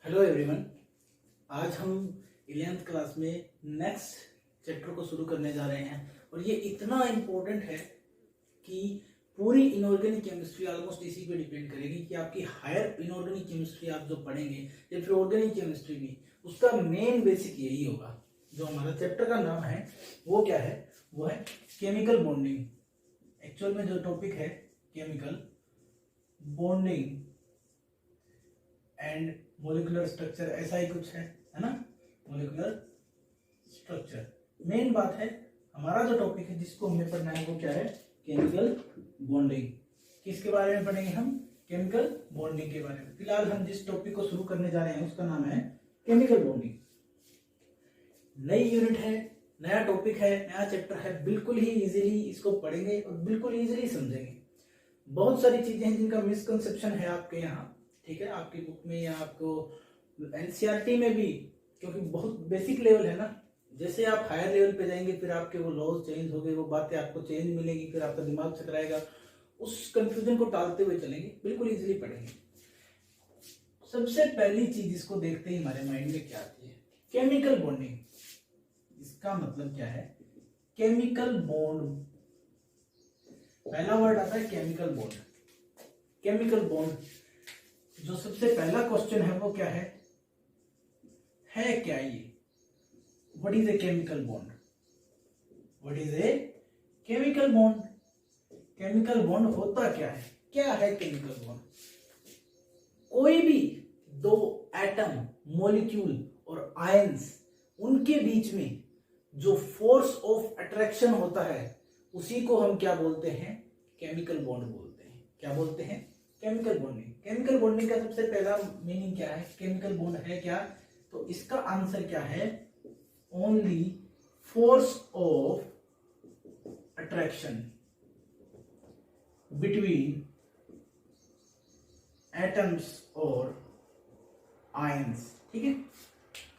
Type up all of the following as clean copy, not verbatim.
Hello everyone. आज हम 11th class में नेक्स्ट चैप्टर को शुरू करने जा रहे हैं और ये इतना इम्पोर्टेंट है कि पूरी इनऑर्गेनिक केमिस्ट्री ऑलमोस्ट इसी पे डिपेंड करेगी कि आपकी हायर इनऑर्गेनिक केमिस्ट्री आप जो पढ़ेंगे या फिर ऑर्गेनिक केमिस्ट्री भी, उसका मेन बेसिक यही होगा। जो हमारा चैप्टर का नाम है वो क्या है? वो है केमिकल बॉन्डिंग। एक्चुअल में जो टॉपिक है chemical bonding and molecular structure, ऐसा ही कुछ है ना। मोलिकुलर स्ट्रक्चर मेन बात है। हमारा जो टॉपिक है जिसको हमें पढ़ना है वो क्या है? Chemical bonding. किसके बारे में पढ़ेंगे हम? केमिकल बॉन्डिंग के बारे में। फिलहाल हम जिस टॉपिक को शुरू करने जा रहे हैं उसका नाम है केमिकल बॉन्डिंग। नई यूनिट है, नया टॉपिक है, नया चैप्टर है। बिल्कुल ही इजीली इसको पढ़ेंगे और बिल्कुल इजीली समझेंगे। बहुत सारी चीजें हैं जिनका मिसकंसेप्शन है आपके यहाँ, ठीक है, आपकी बुक में या आपको एनसीईआरटी में भी, क्योंकि बहुत बेसिक लेवल है ना। जैसे आप हायर लेवल पे जाएंगे फिर आपके वो लॉज चेंज हो गए, वो बातें आपको चेंज मिलेगी, फिर आपका दिमाग चकराएगा। उस कंफ्यूजन को टालते हुए चलेंगे, बिल्कुल इजीली पढ़ेंगे। सबसे पहली चीज इसको देखते ही हमारे माइंड में क्या आती है? Chemical bonding. इसका मतलब क्या है? Chemical bond. पहला वर्ड आता है केमिकल बॉन्ड। केमिकल बॉन्ड, जो सबसे पहला क्वेश्चन है वो क्या है क्या ये? What is a chemical bond? What is a chemical bond? Chemical bond होता क्या है? क्या है केमिकल बॉन्ड? कोई भी दो एटम, मॉलिक्यूल और आयंस, उनके बीच में जो फोर्स ऑफ अट्रैक्शन होता है उसी को हम क्या बोलते हैं? केमिकल बॉन्ड बोलते हैं। क्या बोलते हैं? Chemical bonding. केमिकल बॉन्डिंग का सबसे पहला मीनिंग क्या है? केमिकल बॉन्ड है क्या? तो इसका आंसर क्या है? Only force of attraction between atoms और आयंस। ठीक है,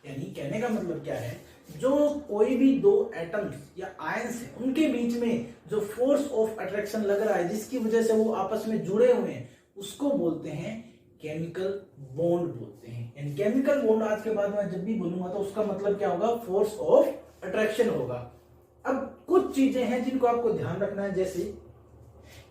यानी कहने का मतलब क्या है? जो कोई भी दो एटम्स या आयंस है उनके बीच में जो फोर्स ऑफ अट्रैक्शन लग रहा है, जिसकी वजह से वो आपस में जुड़े हुए हैं, उसको बोलते हैं केमिकल बॉन्ड बोलते हैं। यानी केमिकल बॉन्ड आज के बाद में जब भी बोलूंगा तो उसका मतलब क्या होगा? फोर्स ऑफ अट्रैक्शन होगा। अब कुछ चीजें हैं जिनको आपको ध्यान रखना है। जैसे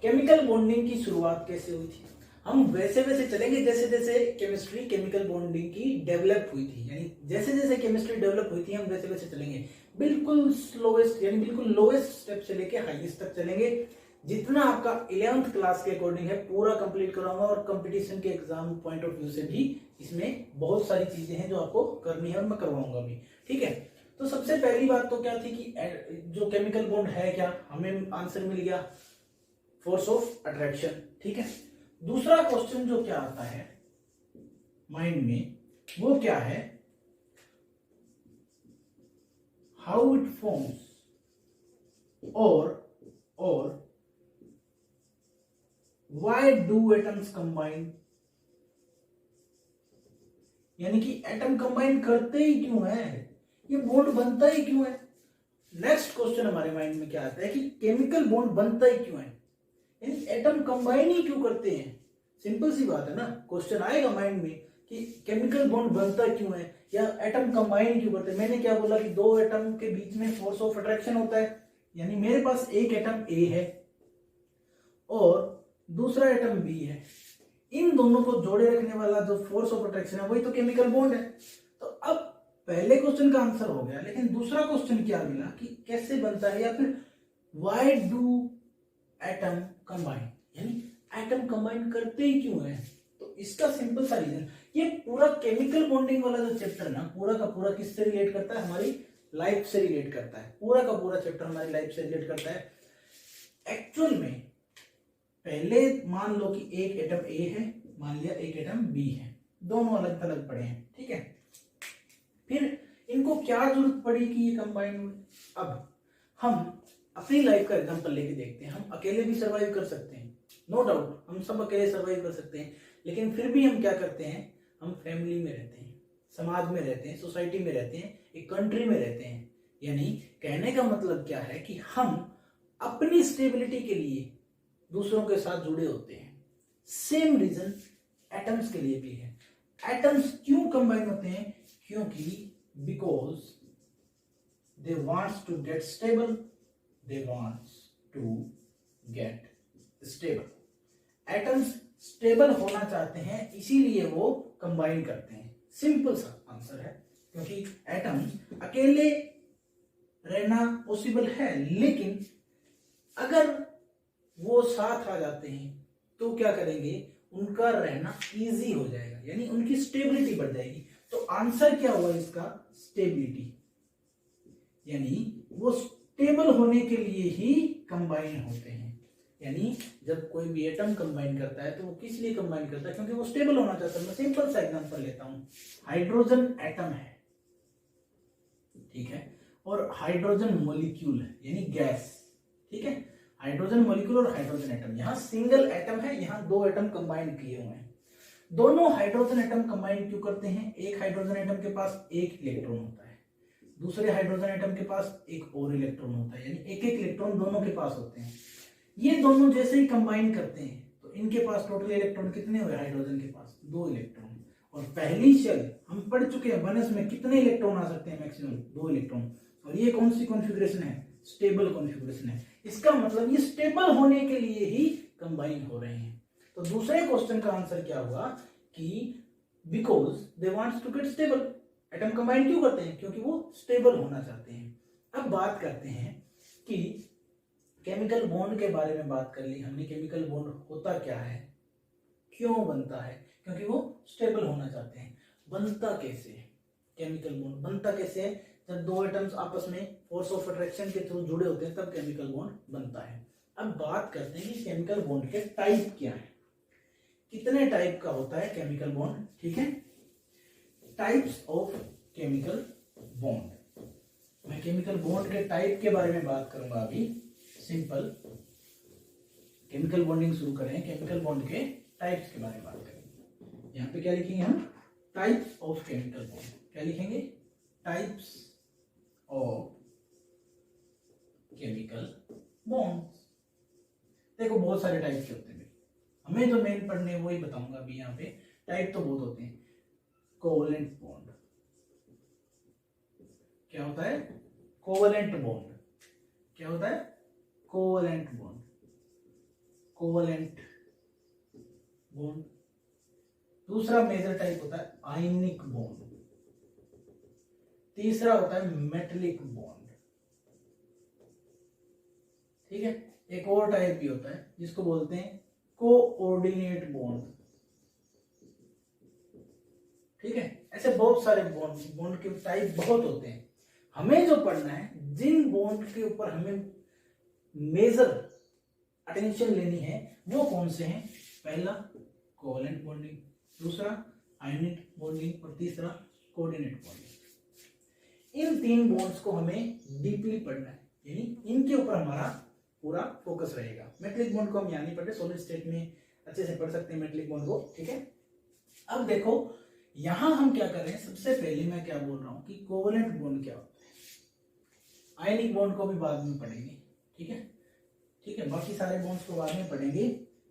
केमिकल बॉन्डिंग की शुरुआत कैसे हुई थी? हम वैसे वैसे चलेंगे जैसे जैसे केमिस्ट्री केमिकल बॉन्डिंग की डेवलप हुई थी। यानी जैसे जैसे केमिस्ट्री डेवलप हुई थी हम वैसे वैसे चलेंगे। बिल्कुल स्लोएस्ट यानी बिल्कुल लोएस्ट स्टेप से लेके हाईएस्ट तक चलेंगे। जितना आपका 11th क्लास के अकॉर्डिंग है पूरा कंप्लीट कराऊंगा और कंपटीशन के एग्जाम पॉइंट ऑफ व्यू से भी इसमें बहुत सारी चीजें हैं जो आपको करनी है और मैं करवाऊंगा भी। ठीक है, तो सबसे पहली बात तो क्या थी कि जो केमिकल बॉन्ड है क्या? हमें आंसर मिल गया, फोर्स ऑफ अट्रैक्शन। ठीक है, दूसरा क्वेश्चन जो क्या आता है माइंड में वो क्या है? हाउ इट फॉर्म्स और why do atoms combine? यानी कि एटम कंबाइन करते ही क्यों है? ये बॉन्ड बनता ही क्यों है? नेक्स्ट क्वेश्चन हमारे माइंड में क्या आता है कि केमिकल बॉन्ड बनता ही क्यों है? यानी एटम कंबाइन ही क्यों करते हैं? सिंपल सी बात है ना। क्वेश्चन आएगा माइंड में कि केमिकल बॉन्ड बनता क्यों है या एटम कंबाइन क्यों करते हैं। मैंने क्या बोला कि दो एटम के बीच में फोर्स ऑफ अट्रैक्शन होता है। यानी मेरे पास एक एटम ए है और दूसरा एटम बी है। इन दोनों को जोड़े रखने वाला जो फोर्स ऑफ अट्रैक्शन है वही तो केमिकल बॉन्ड है। तो अब पहले क्वेश्चन का आंसर हो गया, लेकिन दूसरा क्वेश्चन क्या मिला कि कैसे बनता है या फिर व्हाई डू एटम कंबाइन? यानी एटम कंबाइन करते ही क्यों है? तो इसका सिंपल सा रीजन, ये पूरा केमिकल बॉन्डिंग वाला जो चैप्टर ना पूरा का पूरा किससे रिलेट करता है? हमारी लाइफ से रिलेट करता है। पूरा का पूरा चैप्टर हमारी लाइफ से रिलेट करता है। एक्चुअल में पहले मान लो कि एक एटम ए है, मान लिया एक एटम बी है, दोनों अलग अलग पड़े हैं। ठीक है, फिर इनको क्या जरूरत पड़ी कि ये कंबाइन हुए? अब हम अपनी लाइफ का एग्जांपल लेके देखते हैं। हम अकेले भी सर्वाइव कर सकते हैं, नो डाउट, हम सब अकेले सर्वाइव कर सकते हैं। लेकिन फिर भी हम क्या करते हैं? हम फैमिली में रहते हैं, समाज में रहते हैं, सोसाइटी में रहते हैं, एक कंट्री में रहते हैं। यानी कहने का मतलब क्या है कि हम अपनी स्टेबिलिटी के लिए दूसरों के साथ जुड़े होते हैं। सेम रीजन एटम्स के लिए भी है। एटम्स क्यों कंबाइन होते हैं? क्योंकि because they wants to get stable, they wants to get stable. Atoms stable होना चाहते हैं, इसीलिए वो कंबाइन करते हैं। सिंपल सा आंसर है, क्योंकि एटम्स अकेले रहना पॉसिबल है, लेकिन अगर वो साथ आ जाते हैं तो क्या करेंगे, उनका रहना इजी हो जाएगा, यानी उनकी स्टेबिलिटी बढ़ जाएगी। तो आंसर क्या हुआ इसका? स्टेबिलिटी, यानी वो स्टेबल होने के लिए ही कंबाइन होते हैं। यानी जब कोई भी एटम कंबाइन करता है तो वो किस लिए कंबाइन करता है? क्योंकि वो स्टेबल होना चाहता है। मैं सिंपल सा एग्जांपल लेता हूं, हाइड्रोजन एटम है, ठीक है, और हाइड्रोजन मॉलिक्यूल है, यानी गैस, ठीक है। हाइड्रोजन मॉलिक्यूल और हाइड्रोजन एटम, यहां सिंगल एटम है, यहां दो एटम कंबाइन किए हुए हैं। दोनों हाइड्रोजन एटम कंबाइन क्यों करते हैं? एक हाइड्रोजन एटम के पास एक इलेक्ट्रॉन होता है, दूसरे हाइड्रोजन एटम के पास एक और इलेक्ट्रॉन होता है, यानी एक एक इलेक्ट्रॉन दोनों के पास होते हैं। ये दोनों जैसे ही कंबाइन करते हैं तो इनके पास टोटल इलेक्ट्रॉन कितने हुए? हाइड्रोजन के पास 2 इलेक्ट्रॉन। और पहली शेल हम पढ़ चुके हैं, बनस में कितने इलेक्ट्रॉन आ सकते हैं? Maximum 2 electron. और ये कौन सी कॉन्फ़िगरेशन है? स्टेबल कॉन्फ़िगरेशन है। इसका मतलब ये स्टेबल होने के लिए ही कंबाइन हो रहे हैं। तो दूसरे क्वेश्चन का आंसर क्या हुआ कि because they wants to get stable. Atom combine क्यों करते हैं? क्योंकि वो स्टेबल होना चाहते हैं। अब बात करते हैं कि केमिकल बॉन्ड के बारे में बात कर ली हमने। केमिकल बॉन्ड होता क्या है, क्यों बनता है? क्योंकि वो स्टेबल होना चाहते हैं। बनता कैसे है केमिकल बॉन्ड? बनता कैसे है? जब दो एटम्स आपस में फोर्स ऑफ अट्रैक्शन के थ्रू जुड़े होते हैं तब केमिकल बॉन्ड बनता है। अब बात करते हैं कि केमिकल बॉन्ड के टाइप क्या है, कितने टाइप का होता है केमिकल बॉन्ड, ठीक है। Types of chemical bond. मैं केमिकल बॉन्ड के टाइप के बारे में बात करूंगा अभी। सिंपल केमिकल बॉन्डिंग शुरू करें, केमिकल बॉन्ड के टाइप्स के बारे में बात करेंगे। यहाँ पे क्या लिखेंगे हम? Types of chemical bond. क्या लिखेंगे? Types of chemical bonds. देखो बहुत सारे टाइप के होते हैं, हमें जो मेन पढ़ने हैं वही बताऊंगा अभी। यहाँ पे टाइप तो बहुत होते हैं। कोवलेंट बॉन्ड क्या होता है? कोवलेंट बॉन्ड क्या होता है? Covalent bond. Covalent bond. दूसरा मेजर टाइप होता है आयनिक बॉन्ड। तीसरा होता है मेटलिक बॉन्ड, ठीक है। एक और टाइप भी होता है जिसको बोलते हैं कोऑर्डिनेट बॉन्ड, ठीक है। ऐसे बहुत सारे बॉन्ड के टाइप बहुत होते हैं। हमें जो पढ़ना है, जिन बॉन्ड के ऊपर हमें मेजर अटेंशन लेनी है वो कौन से हैं? पहला कोवलेंट बॉन्डिंग, दूसरा आयनिक बॉन्डिंग और तीसरा कोऑर्डिनेट बॉन्डिंग। इन 3 बॉन्ड्स को हमें डीपली पढ़ना है, यानी इनके ऊपर हमारा पूरा फोकस रहेगा। मेटलिक बॉन्ड को हम यहाँ नहीं पढ़ते, सॉलिड स्टेट में अच्छे से पढ़ सकते हैं मेटलिक बॉन्ड को, ठीक है। अब देखो यहां हम क्या कर रहे हैं, सबसे पहले मैं क्या बोल रहा हूं कि कोवलेंट बॉन्ड क्या होता है। आयनिक बॉन्ड को भी बाद में पढ़ेंगे, ठीक है, ठीक है। बाकी सारे बॉन्ड्स को बाद में पढ़ेंगे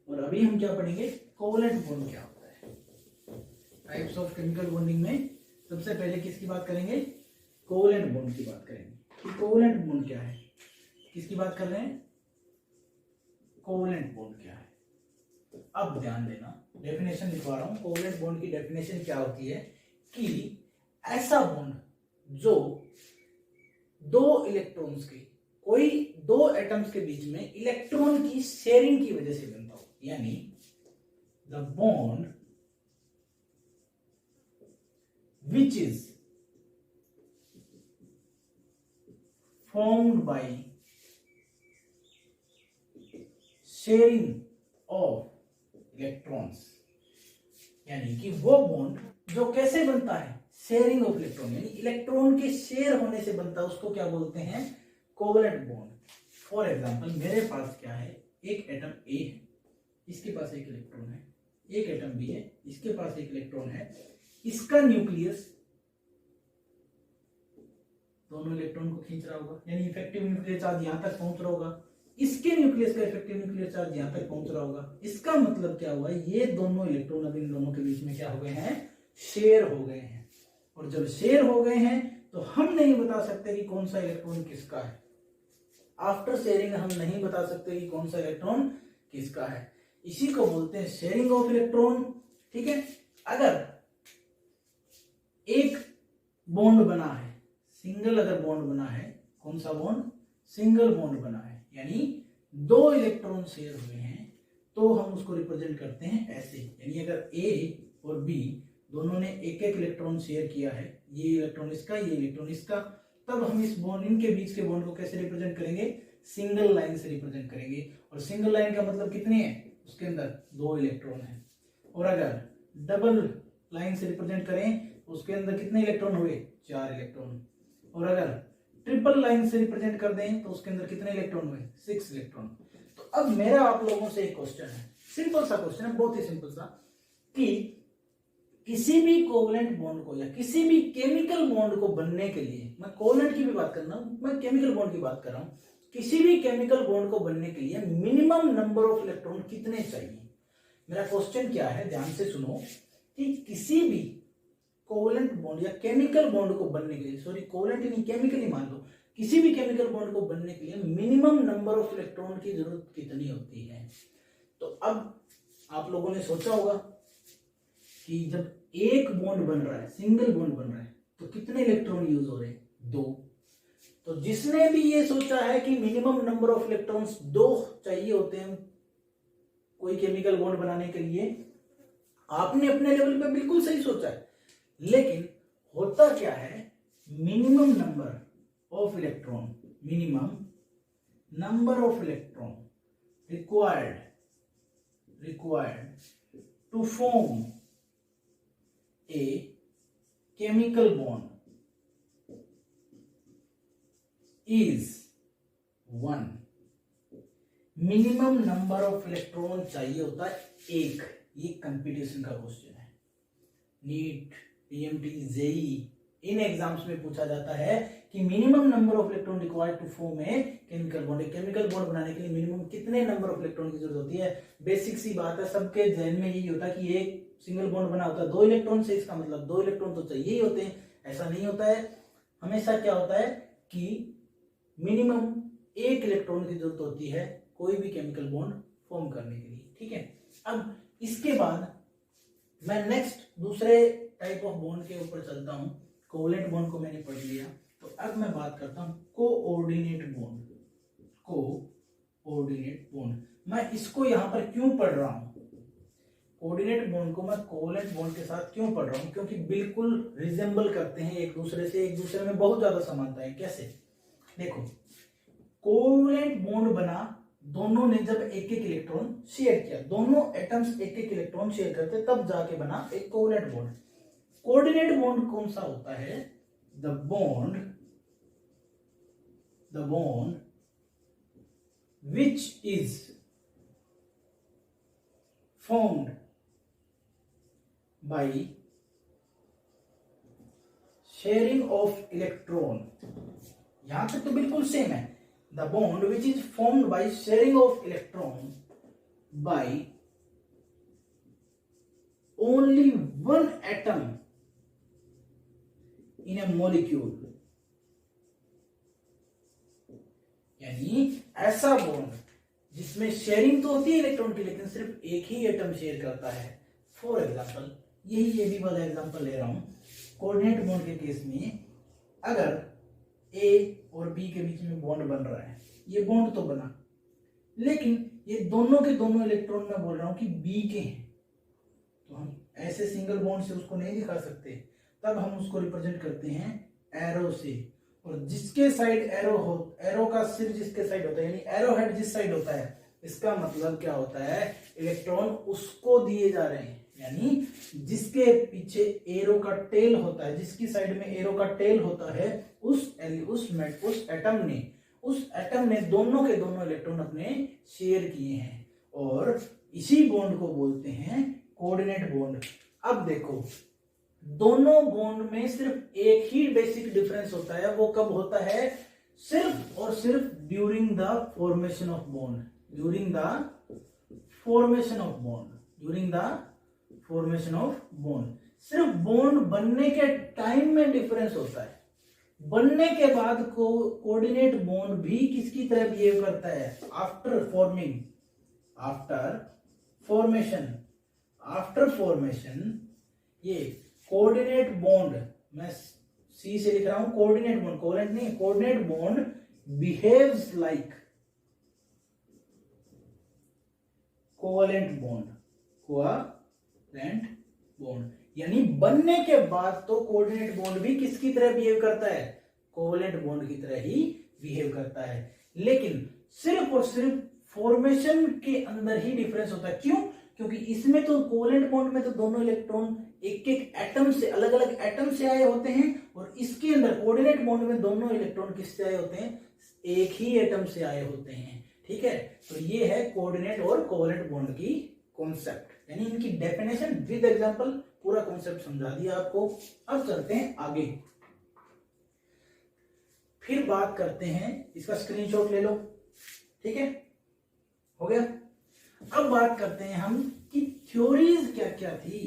और अभी हम क्या पढ़ेंगे? कोवलेंट बॉन्ड क्या होता है। टाइप्स ऑफ केमिकल बॉन्डिंग में सबसे पहले किसकी बात करेंगे? कोवलेंट बॉन्ड की बात करेंगे कि कोवलेंट बॉन्ड क्या है। किसकी बात कर रहे हैं? कोवलेंट बॉन्ड क्या है। अब ध्यान देना, डेफिनेशन लिखवा रहा हूं। कोवलेंट बॉन्ड की डेफिनेशन क्या होती है कि ऐसा बॉन्ड जो 2 इलेक्ट्रॉन्स के, कोई 2 एटम्स के बीच में इलेक्ट्रॉन की शेयरिंग की वजह से बनता हो, यानी the bond which is formed by sharing of electrons, यानी कि वो बॉन्ड जो कैसे बनता है? शेयरिंग ऑफ इलेक्ट्रॉन, यानी इलेक्ट्रॉन के शेयर होने से बनता है, उसको क्या बोलते हैं? Covalent bond. फॉर एग्जांपल मेरे पास क्या है? एक एटम ए है, इसके पास एक इलेक्ट्रॉन है, एक एटम बी है, इसके पास एक इलेक्ट्रॉन है। इसका न्यूक्लियस दोनों इलेक्ट्रॉन को खींच रहा होगा, यानी इफेक्टिव न्यूक्लियर चार्ज यहां तक पहुंच रहा होगा। इसके न्यूक्लियस का इफेक्टिव न्यूक्लियर चार्ज यहां तक पहुंच रहा होगा। इसका मतलब क्या हुआ? ये दोनों इलेक्ट्रॉन अब इन दोनों के बीच में क्या हो गए हैं? शेयर हो गए हैं, और जब शेयर हो गए हैं तो हम नहीं बता सकते कि कौन सा इलेक्ट्रॉन किसका है। आफ्टर शेयरिंग हम नहीं बता सकते कि कौन सा इलेक्ट्रॉन किसका है। इसी को बोलते हैं शेयरिंग ऑफ इलेक्ट्रॉन। ठीक है, अगर एक बॉन्ड बना है, सिंगल अगर बॉन्ड बना है, कौन सा बॉन्ड, सिंगल बॉन्ड बना है, यानी दो इलेक्ट्रॉन शेयर हुए हैं, तो हम उसको रिप्रेजेंट करते हैं ऐसे। यानी अगर ए और बी दोनों ने एक एक इलेक्ट्रॉन शेयर किया है, ये इलेक्ट्रॉन इसका, ये इलेक्ट्रॉन इसका, तब हम इस बॉन्ड, इनके बीच के बॉन्ड को कैसे रिप्रेजेंट करेंगे, सिंगल लाइन से रिप्रेजेंट करेंगे। और सिंगल लाइन का मतलब कितने हैं, उसके अंदर दो इलेक्ट्रॉन है। और अगर डबल लाइन से रिप्रेजेंट करें उसके अंदर कितने इलेक्ट्रॉन हुए, 4 इलेक्ट्रॉन। और अगर ट्रिपल लाइन से रिप्रेजेंट कर दें तो उसके अंदर कितने इलेक्ट्रॉन हुए, 6 इलेक्ट्रॉन। तो अब मेरा आप लोगों से एक क्वेश्चन है, सिंपल सा क्वेश्चन है, बहुत ही सिंपल सा, कि किसी भी कोवलेंट बॉन्ड को या किसी भी केमिकल बॉन्ड को बनने के लिए, मैं कोवलेंट की भी बात कर रहा हूं, मैं केमिकल बॉन्ड की बात कर रहा हूं, किसी भी केमिकल बॉन्ड को बनने के लिए मिनिमम नंबर ऑफ इलेक्ट्रॉन कितने चाहिए। मेरा क्वेश्चन क्या है, ध्यान से सुनो, कि किसी भी कोवलेंट बॉन्ड या केमिकल बॉन्ड को बनने के लिए, सॉरी कोवलेंट नहीं केमिकल ही मान लो, किसी भी केमिकल बॉन्ड को बनने के लिए मिनिमम नंबर ऑफ इलेक्ट्रॉन की जरूरत कितनी होती है। तो अब आप लोगों ने सोचा होगा कि जब एक बॉन्ड बन रहा है, सिंगल बॉन्ड बन रहा है, तो कितने इलेक्ट्रॉन यूज हो रहे हैं, 2। तो जिसने भी ये सोचा है कि मिनिमम नंबर ऑफ इलेक्ट्रॉन्स 2 चाहिए होते हैं कोई केमिकल बॉन्ड बनाने के लिए, आपने अपने लेवल पे बिल्कुल सही सोचा है। लेकिन होता क्या है, minimum number of electron, minimum number of electron required to form a chemical bond is 1। Minimum number of electron चाहिए होता है 1। ये कंपटीशन का क्वेश्चन है, नीट, पीएमटी, जेई, इन एग्जाम्स में पूछा जाता है कि minimum number of electron required to form a chemical bond. Chemical bond बनाने के लिए मिनिमम कितने नंबर ऑफ इलेक्ट्रॉन की जरूरत होती है। बेसिक सी बात है, सबके जहन में यही होता है कि एक सिंगल बॉन्ड बना होता है 2 इलेक्ट्रॉन से, इसका मतलब 2 इलेक्ट्रॉन तो चाहिए ही होते हैं। ऐसा नहीं होता है, हमेशा क्या होता है कि मिनिमम 1 इलेक्ट्रॉन की जरूरत होती है कोई भी केमिकल बॉन्ड फॉर्म करने के लिए। ठीक है, अब इसके बाद मैं नेक्स्ट दूसरे टाइप ऑफ बॉन्ड के ऊपर चलता हूं। कोवलेंट बॉन्ड को मैंने पढ़ लिया, तो अब मैं बात करता हूं कोऑर्डिनेट बॉन्ड। कोऑर्डिनेट बॉन्ड, मैं इसको यहां पर क्यों पढ़ रहा हूं, कोऑर्डिनेट बॉन्ड को मैं कोवलेंट बॉन्ड के साथ क्यों पढ़ रहा हूं, क्योंकि बिल्कुल रिजेंबल करते हैं एक दूसरे से, एक दूसरे में बहुत ज्यादा समानता है। कैसे, देखो कोवलेंट बॉन्ड बना, दोनों ने जब एक एक इलेक्ट्रॉन शेयर किया, दोनों एटम्स एक एक इलेक्ट्रॉन शेयर करते, तब जाके बना एक कोवलेंट बॉन्ड। कोऑर्डिनेट बॉन्ड कौन सा होता है, the bond which is formed by sharing of electron। यहां तक तो बिल्कुल सेम है, the bond which is formed by sharing of electron by only one atom in a molecule। यानी ऐसा बॉन्ड जिसमें शेयरिंग तो होती है इलेक्ट्रॉन की, लेकिन सिर्फ एक ही एटम शेयर करता है। फॉर एग्जांपल, ये भी वाला एग्जांपल ले रहा हूं, कोऑर्डिनेट बॉन्ड के केस में अगर ए और बी के बीच में बॉन्ड बन रहा है, ये बॉन्ड तो बना, लेकिन ये दोनों के दोनों इलेक्ट्रॉन में बोल रहा हूं कि बी के हैं, तो हम ऐसे सिंगल बॉन्ड से उसको नहीं दिखा सकते, तब हम उसको रिप्रेजेंट करते हैं एरो से। और जिसके साइड एरो का सिर जिसके साइड होता है, यानी एरो हेड जिस साइड होता है, इसका मतलब क्या होता है, इलेक्ट्रॉन उसको दिए जा रहे हैं। यानी जिसके पीछे एरो का टेल होता है, जिसकी साइड में एरो का टेल होता है, उस एटम ने दोनों के दोनों इलेक्ट्रॉन अपने शेयर किए हैं, और इसी बॉन्ड को बोलते हैं कोऑर्डिनेट बॉन्ड। अब देखो, दोनों बॉन्ड में सिर्फ एक ही बेसिक डिफरेंस होता है, वो कब होता है, सिर्फ और सिर्फ during the formation of bond. During the formation of bond सिर्फ बॉन्ड बनने के टाइम में डिफरेंस होता है। बनने के बाद कोऑर्डिनेट बॉन्ड भी किसकी तरह बिहेव करता है? आफ्टर फॉर्मेशन ये कोऑर्डिनेट बॉन्ड, मैं सी से लिख रहा हूं, कोऑर्डिनेट बॉन्ड, कोवेलेंट नहीं, coordinate bond behaves like covalent bond, यानी बनने के बाद तो कोऑर्डिनेट बॉन्ड भी किसकी तरह बिहेव करता है? कोवेलेंट बॉन्ड की तरह ही बिहेव करता है, लेकिन सिर्फ और सिर्फ फॉर्मेशन के अंदर ही डिफरेंस होता है। क्यों? क्योंकि इसमें तो कोवेलेंट बॉन्ड में तो दोनों इलेक्ट्रॉन एक एक एटम से, अलग अलग एटम से आए होते हैं, और इसके अंदर कोऑर्डिनेट बॉन्ड में दोनों इलेक्ट्रॉन किससे आए होते हैं? एक ही एटम से आए होते हैं। ठीक है, तो ये है कोऑर्डिनेट और कोवेलेंट बॉन्ड की कॉन्सेप्ट, यानी इनकी डेफिनेशन विद एग्जांपल, पूरा कॉन्सेप्ट समझा दिया आपको। अब चलते हैं आगे, फिर बात करते हैं, इसका स्क्रीनशॉट ले लो। ठीक है, हो गया। अब बात करते हैं हम कि थ्योरीज क्या क्या थी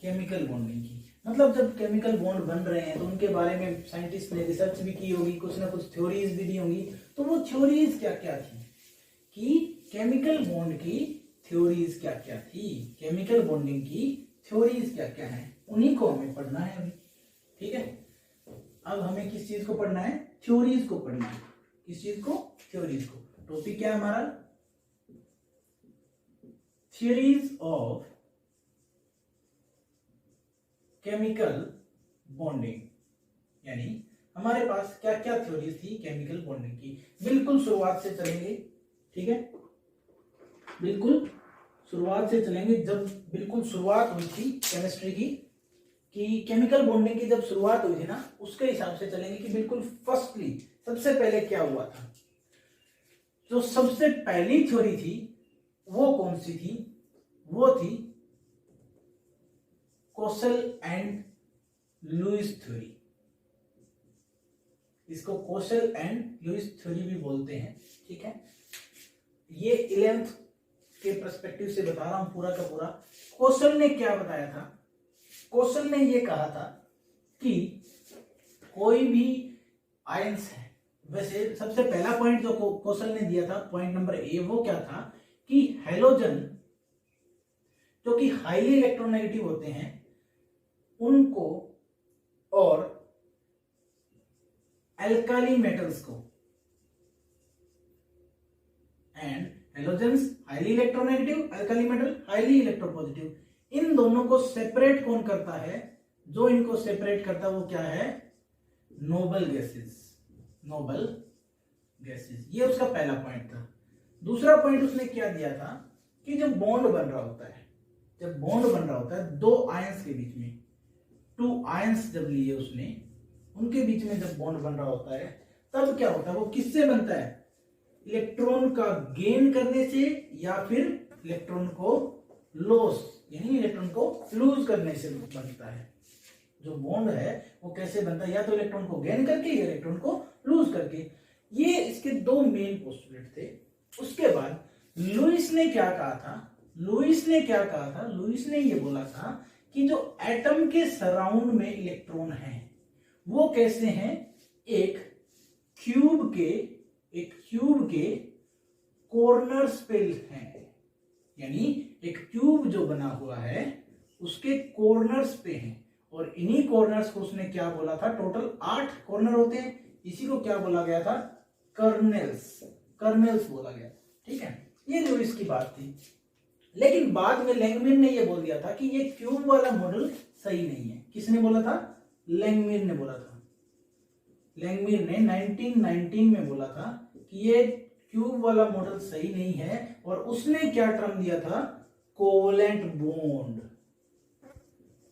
केमिकल बॉन्डिंग की। मतलब जब केमिकल बॉन्ड बन रहे हैं तो उनके बारे में साइंटिस्ट ने रिसर्च भी की होगी, कुछ ना कुछ थ्योरीज भी दी होंगी। तो वो थ्योरीज क्या क्या थी कि केमिकल बॉन्ड की थ्योरीज क्या क्या थी, केमिकल बॉन्डिंग की थ्योरीज क्या क्या है, उन्हीं को हमें पढ़ना है अभी। ठीक है, अब हमें किस चीज को पढ़ना है? थ्योरीज को पढ़ना है। किस चीज को? थ्योरीज को। टॉपिक क्या है हमारा? थ्योरीज ऑफ केमिकल बॉन्डिंग, यानी हमारे पास क्या क्या थ्योरीज थी केमिकल बॉन्डिंग की। बिल्कुल शुरुआत से चलेंगे। ठीक है, बिल्कुल शुरुआत से चलेंगे। जब बिल्कुल शुरुआत हुई थी केमिस्ट्री की, कि केमिकल बॉन्डिंग की जब शुरुआत हुई थी ना, उसके हिसाब से चलेंगे कि बिल्कुल फर्स्टली सबसे पहले क्या हुआ था। जो सबसे पहली थ्योरी थी वो कौन सी थी? वो थी कोसल एंड लुईस थ्योरी। इसको कोसल एंड लुईस थ्योरी भी बोलते हैं। ठीक है, ये 11th के पर्सपेक्टिव से बता रहा हूं पूरा का पूरा। कोसल ने क्या बताया था? कोसल ने ये कहा था कि कोई भी आयंस है, वैसे सबसे पहला पॉइंट जो कोसल ने दिया था, पॉइंट नंबर ए, वो क्या था कि हैलोजन जो कि हाईली इलेक्ट्रोनेगेटिव होते हैं उनको और एल्काली मेटल्स को, and halogens highly electronegative, alkali metal highly electropositive, इन दोनों को सेपरेट कौन करता है? जो इनको सेपरेट करता है वो क्या है? Noble gases. नोबल गैसेस, ये उसका पहला पॉइंट था। दूसरा पॉइंट उसने क्या दिया था कि जब बॉन्ड बन रहा होता है, जब बॉन्ड बन रहा होता है दो आयंस के बीच में, टू आयंस जब लिए उसने, उनके बीच में जब बॉन्ड बन रहा होता है तब क्या होता है? वो किससे बनता है? इलेक्ट्रॉन का गेन करने से या फिर इलेक्ट्रॉन को लॉस, यानी इलेक्ट्रॉन को लूज करने से बनता है। जो बॉन्ड है वो कैसे बनता है? या तो इलेक्ट्रॉन को गेन करके या इलेक्ट्रॉन को लूज करके। ये इसके दो मेन पोस्टुलेट थे। उसके बाद लुईस ने क्या कहा था? लुईस ने ये बोला था कि जो एटम के सराउंड में इलेक्ट्रॉन हैं वो कैसे हैं? एक क्यूब के कॉर्नर्स पे हैं, यानी एक क्यूब जो बना हुआ है उसके कॉर्नर्स पे हैं, और इन्हीं कॉर्नर्स को उसने क्या बोला था? टोटल 8 कॉर्नर होते हैं, इसी को क्या बोला गया था? कर्नेल्स बोला गया। ठीक है, ये लुईस की बात थी। लेकिन बाद में लैंगमिर ने ये बोल दिया था कि ये क्यूब वाला मॉडल सही नहीं है। किसने बोला था? लैंगमिर ने बोला था। लैंगमिर ने 1919 में बोला था कि ये क्यूब वाला मॉडल सही नहीं है, और उसने क्या टर्म दिया था? Covalent bond.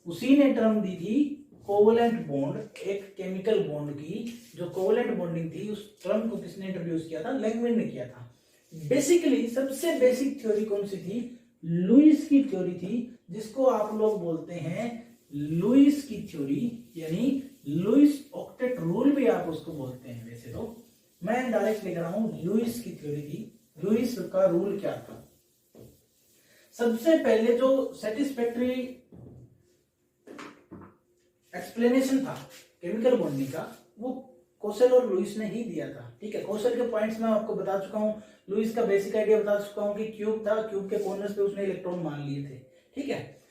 उसी ने टर्म दी थी कोवेलेंट बॉन्ड, एक केमिकल बॉन्ड की जो कोवेलेंट बॉन्डिंग थी, उस टर्म को किसने इंट्रोड्यूस किया था? लैंगमिर ने किया था। बेसिकली सबसे बेसिक थ्योरी कौन सी थी? लुईस की थ्योरी थी, जिसको आप लोग बोलते हैं लुईस की थ्योरी, यानी लुईस ऑक्टेट रूल भी आप उसको बोलते हैं। वैसे तो मैं डायरेक्ट लिख रहा हूं, लुईस की थ्योरी थी। लुईस का रूल क्या था? सबसे पहले जो सेटिस्फैक्टरी एक्सप्लेनेशन था केमिकल बॉन्डिंग का, वो कोसेल और लुईस ने ही दिया था। ठीक है, कोसेल के पॉइंट्स मैं आपको बता चुका हूँ, लुईस का बेसिक आइडिया बता चुका हूँ कि क्यूब था, क्यूब के कॉर्नर्स पे उसने इलेक्ट्रॉन मान लिए थे। ठीक है,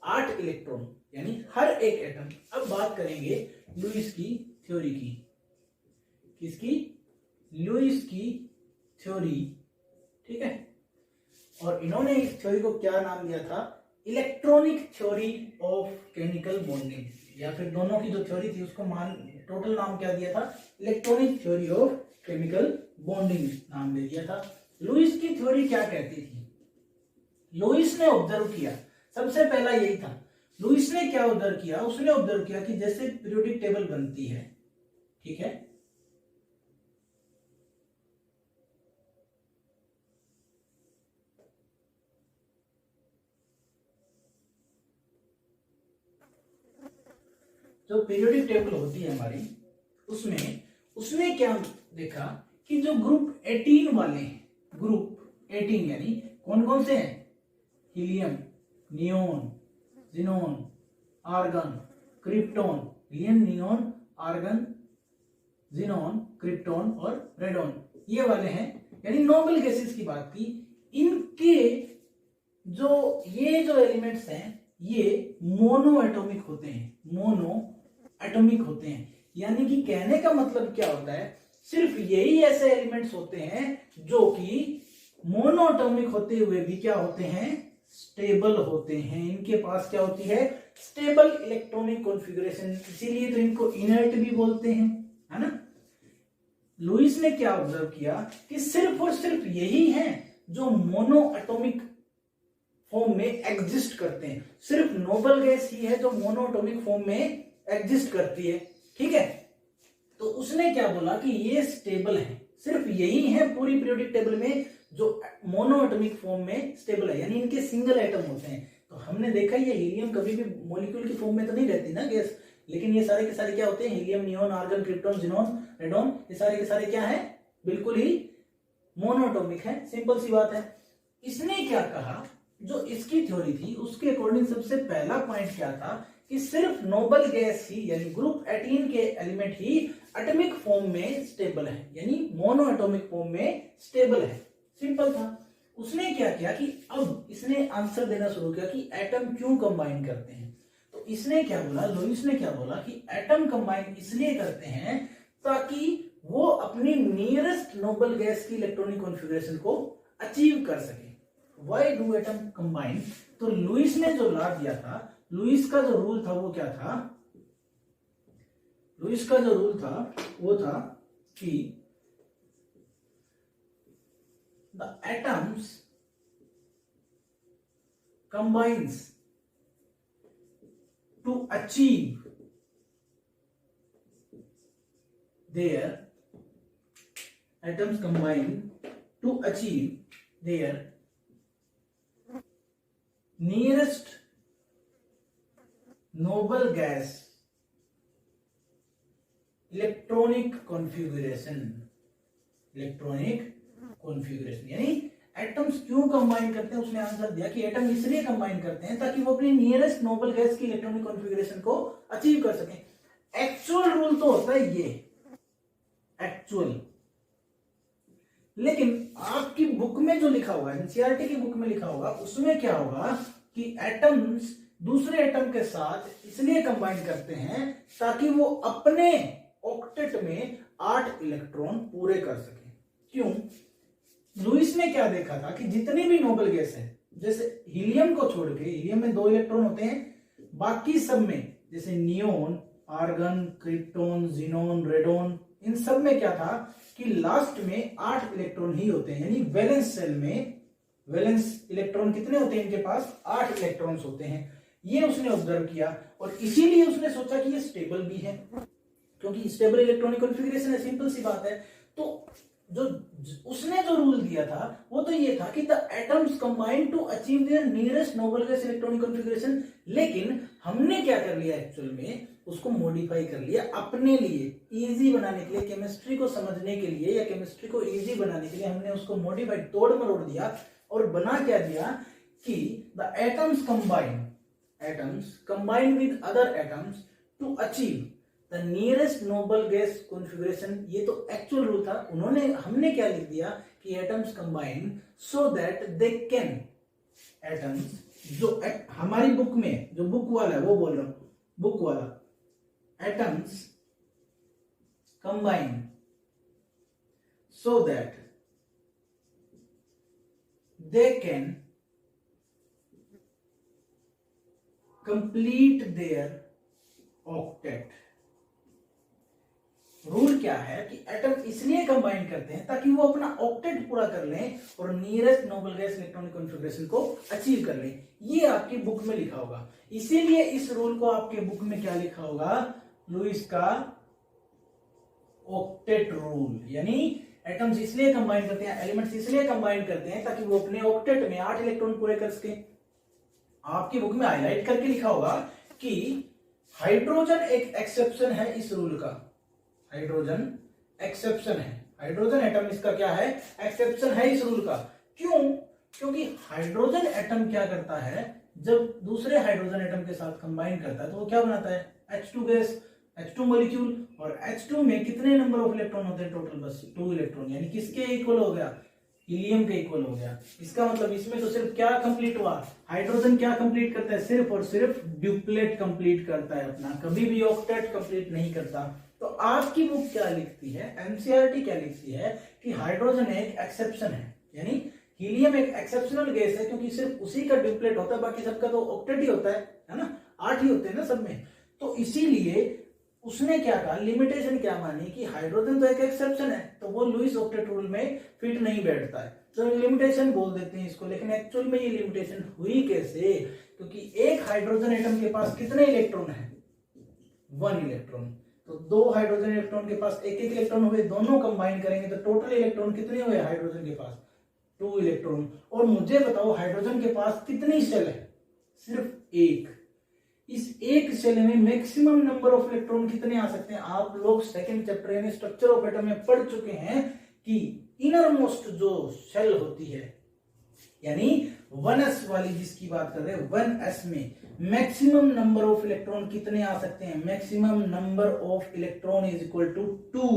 8 इलेक्ट्रॉन यानी हर एक एटम। अब बात करेंगे लुईस की थ्योरी की। किसकी? लुईस की थ्योरी। ठीक है, और इन्होंने इस थ्योरी को क्या नाम दिया था? Electronic theory of chemical bonding, या फिर दोनों की जो थ्योरी थी उसको टोटल नाम क्या दिया था? Electronic theory of chemical bonding नाम दे दिया था। लुईस की थ्योरी क्या कहती थी? लुईस ने ऑब्जर्व किया, सबसे पहला यही था। लुईस ने क्या ऑब्जर्व किया? उसने ऑब्जर्व किया कि जैसे पीरियोडिक टेबल बनती है, ठीक है, जो पीरियोडिक टेबल होती है हमारी, उसमें उसने क्या देखा कि जो ग्रुप 18 वाले हैं, ग्रुप 18 यानी कौन कौन से हैं? Helium, neon, xenon, argon, krypton. Helium, neon, argon, xenon, krypton और रेडॉन, ये वाले हैं, यानी नोबल गैसेस की बात की। इनके ये जो एलिमेंट्स हैं ये मोनो एटॉमिक होते हैं, मोनो एटॉमिक होते हैं। यानी कि कहने का मतलब क्या होता है? सिर्फ यही ऐसे एलिमेंट्स होते हैं जो कि मोनोएटॉमिक होते हुए भी क्या होते हैं? स्टेबल होते हैं। इनके पास क्या होती है? स्टेबल इलेक्ट्रॉनिक कॉन्फ़िगरेशन, इसीलिए तो इनको इनर्ट भी बोलते हैं, है ना। लुईस ने क्या ऑब्जर्व किया कि सिर्फ और सिर्फ यही हैं जो मोनोएटॉमिक फॉर्म में एग्जिस्ट करते हैं। सिर्फ नोबल गैस ही है जो मोनोएटॉमिक फॉर्म में एग्जिस्ट करती है। ठीक है, तो उसने क्या बोला कि ये स्टेबल है, सिर्फ यही है पूरी पीरियोडिक टेबल में जो मोनोएटॉमिक फॉर्म में स्टेबल है, यानी इनके सिंगल एटम होते हैं। तो हमने देखा ये हीलियम कभी भी मॉलिक्यूल की फॉर्म में तो नहीं रहती ना गैस, लेकिन ये सारे के सारे क्या होते हैं? Helium, neon, argon, krypton, xenon, radon, ये सारे के सारे क्या है? बिल्कुल ही मोनोएटॉमिक है। सिंपल सी बात है। इसने क्या कहा, जो इसकी थ्योरी थी उसके अकॉर्डिंग सबसे पहला पॉइंट क्या था कि सिर्फ नोबल गैस ही यानी ग्रुप 18 के एलिमेंट ही एटॉमिक फॉर्म में स्टेबल है, यानी मोनो एटॉमिक फॉर्म में स्टेबल है। सिंपल था। उसने क्या किया कि अब इसने आंसर देना शुरू किया कि एटम क्यों कंबाइन करते हैं। तो इसने क्या बोला, लुईस ने क्या बोला कि एटम कंबाइन इसलिए करते हैं ताकि वो अपनी नियरेस्ट नोबल गैस की इलेक्ट्रॉनिक कॉन्फ़िगरेशन को अचीव कर सके। Why do atom combine? तो लुईस ने जो ला दिया था, लुईस का जो रूल था वो क्या था? लुईस का जो रूल था वो था कि the atoms combines to achieve their atoms combine to achieve their nearest noble gas electronic configuration. यानी एटम्स क्यों कंबाइन करते हैं, उसने आंसर दिया कि एटम इसलिए कंबाइन करते हैं ताकि वो अपनी नियरेस्ट नोबल गैस की इलेक्ट्रॉनिक कॉन्फ़िगरेशन को अचीव कर सकें। एक्चुअल रूल तो होता है ये एक्चुअल, लेकिन आपकी बुक में जो लिखा होगा, एनसीईआरटी की बुक में लिखा होगा, उसमें क्या होगा कि एटम्स दूसरे एटम के साथ इसलिए कंबाइन करते हैं ताकि वो अपने ऑक्टेट में 8 इलेक्ट्रॉन पूरे कर सके। क्यों? लुईस ने क्या देखा था कि जितनी भी नोबल गैस है, जैसे हीलियम को छोड़ के, हीलियम में 2 इलेक्ट्रॉन होते हैं, बाकी सब में जैसे neon, argon, krypton, xenon, radon, इन सब में क्या था कि लास्ट में 8 इलेक्ट्रॉन ही होते हैं। यानी वैलेंस सेल में वैलेंस इलेक्ट्रॉन कितने होते हैं? इनके पास 8 इलेक्ट्रॉन्स होते हैं। ये उसने ऑब्जर्व किया और इसीलिए उसने सोचा कि ये स्टेबल भी है, क्योंकि स्टेबल इलेक्ट्रॉनिक कॉन्फ़िगरेशन है। सिंपल सी बात है। तो जो उसने जो रूल दिया था वो तो ये था कि the atoms combine to achieve their nearest noble gas electronic configuration. लेकिन हमने क्या कर लिया एक्चुअल में, उसको मॉडिफाई कर लिया अपने लिए, इजी बनाने के लिए, केमिस्ट्री को समझने के लिए या केमिस्ट्री को इजी बनाने के लिए हमने उसको मॉडिफाई, तोड़ मरोड़ दिया और बना क्या दिया कि the atoms combine with other atoms to achieve the nearest noble gas configuration, ये तो एक्चुअल रूल था, हमने क्या लिख दिया कि atoms combine so that they can, atoms जो हमारी बुक में, जो बुक वाला है वो बोल रहा हूं, बुक वाला, atoms combine so that they can complete their octet. Rule क्या है कि एटम इसलिए कंबाइन करते हैं ताकि वो अपना ऑक्टेट पूरा कर लें और nearest noble gas electronic configuration को अचीव कर लें। ये आपकी बुक में लिखा होगा, इसीलिए इस रूल को आपके बुक में क्या लिखा होगा, लुईस का ऑक्टेट रूल। यानी एटम्स इसलिए कंबाइन करते हैं, एलिमेंट्स इसलिए कंबाइन करते हैं ताकि वो अपने ऑक्टेट में 8 इलेक्ट्रॉन पूरे कर सके। आपकी बुक में हाईलाइट करके लिखा होगा कि हाइड्रोजन एक एक्सेप्शन है इस रूल का, हाइड्रोजन एक्सेप्शन है, हाइड्रोजन एटम इसका क्या है, एक्सेप्शन है इस रूल का। क्यों? क्योंकि हाइड्रोजन एटम क्या करता है, जब दूसरे हाइड्रोजन एटम के साथ कंबाइन करता है तो वो क्या बनाता है, H2 गैस, H2 मॉलिक्यूल, और H2 में कितने नंबर ऑफ इलेक्ट्रॉन होते हैं टोटल, बस 2 इलेक्ट्रॉन, यानी किसके इक्वल हो गया, हीलियम के इक्वल हो गया। इसका मतलब इसमें तो सिर्फ क्या कंप्लीट हुआ, हाइड्रोजन क्या कंप्लीट करता है, सिर्फ और सिर्फ ड्यूप्लेट कंप्लीट करता है अपना, कभी भी ऑक्टेट कंप्लीट नहीं करता। तो आपकी बुक क्या लिखती है, एनसीईआरटी क्या लिखती है कि हाइड्रोजन एक एक्सेप्शन है, यानी हीलियम एक एक्सेप्शनल गैस है क्योंकि सिर्फ उसी का ड्यूप्लेट होता है, बाकी सबका तो ऑक्टेट ही होता है ना, 8 ही होते हैं ना सब में। तो इसीलिए उसने क्या कहा, लिमिटेशन क्या मानी कि हाइड्रोजन तो एक एक्सेप्शन है, तो वो लुईस ऑक्टेट रूल में फिट नहीं बैठता है, तो लिमिटेशन बोल देते हैं इसको। लेकिन एक्चुअल में ये लिमिटेशन हुई कैसे, क्योंकि एक हाइड्रोजन एटम के पास कितने इलेक्ट्रॉन है, 1 इलेक्ट्रॉन, तो 2 हाइड्रोजन इलेक्ट्रॉन के पास एक एक इलेक्ट्रॉन हुए, दोनों कंबाइन करेंगे तो टोटल इलेक्ट्रॉन कितने हुए हाइड्रोजन के पास, 2 इलेक्ट्रॉन। और मुझे बताओ हाइड्रोजन के पास कितनी सेल है, सिर्फ एक। इस एक सेल में मैक्सिमम नंबर ऑफ इलेक्ट्रॉन कितने आ सकते हैं, आप लोग सेकंड चैप्टर यानी स्ट्रक्चर ऑफ एटम में पढ़ चुके हैं कि इनर मोस्ट जो सेल होती है, यानी 1s वाली जिसकी बात कर रहे हैं, 1s में मैक्सिमम नंबर ऑफ इलेक्ट्रॉन कितने आ सकते हैं, maximum number of electron is equal to 2,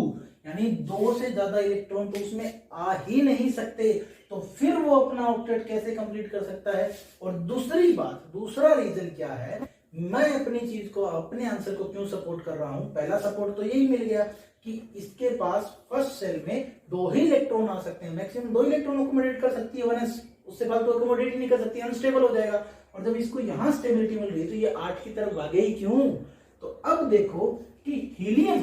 यानी 2 से ज्यादा इलेक्ट्रॉन तो उसमें आ ही नहीं सकते, तो फिर वो अपना ऑक्टेट कैसे कंप्लीट कर सकता है। और दूसरी बात, दूसरा रीजन क्या है, मैं अपनी चीज को, अपने आंसर को क्यों सपोर्ट कर रहा हूं, पहला सपोर्ट तो यही मिल गया कि इसके पास फर्स्ट सेल में 2 ही इलेक्ट्रॉन आ सकते हैं, मैक्सिमम 2 इलेक्ट्रॉन अकोमोडेट कर सकती है 1s, उससे फालतू तो अकोमोडेट ही नहीं कर सकती, अनस्टेबल हो जाएगा। और जब इसको यहां स्टेबिलिटी मिल गई तो ये 8 की तरफ भागे ही क्यों। तो अब देखो कि हीलियम,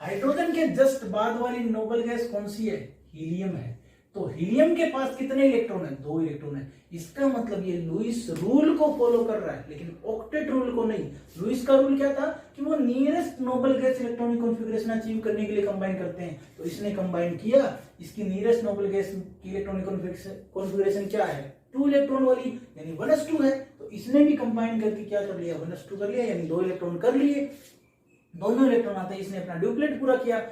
हाइड्रोजन के जस्ट बाद वाली नोबल गैस कौन सी है, हीलियम है, तो हीलियम के पास कितने इलेक्ट्रॉन है, 2 इलेक्ट्रॉन है। इसका मतलब ये लुईस रूल को फॉलो कर रहा है, लेकिन ऑक्टेट रूल को नहीं। लुईस का रूल क्या था कि वो nearest noble gas electronic configuration achieve करने के लिए कंबाइन करते हैं, तो इसने कंबाइन किया, इसकी नियरेस्ट नोबल गैस की इलेक्ट्रॉनिक कॉन्फ़िगरेशन क्या है, 2 इलेक्ट्रॉन वाली, यानी 1s2 है, तो इसने भी कंबाइन करके क्या कर लिया, 1s2 कर लिया, यानी 2 इलेक्ट्रॉन कर लिए, दोनों इलेक्ट्रॉन आते हैं, इसने अपना ड्यूप्लेट पूरा किया।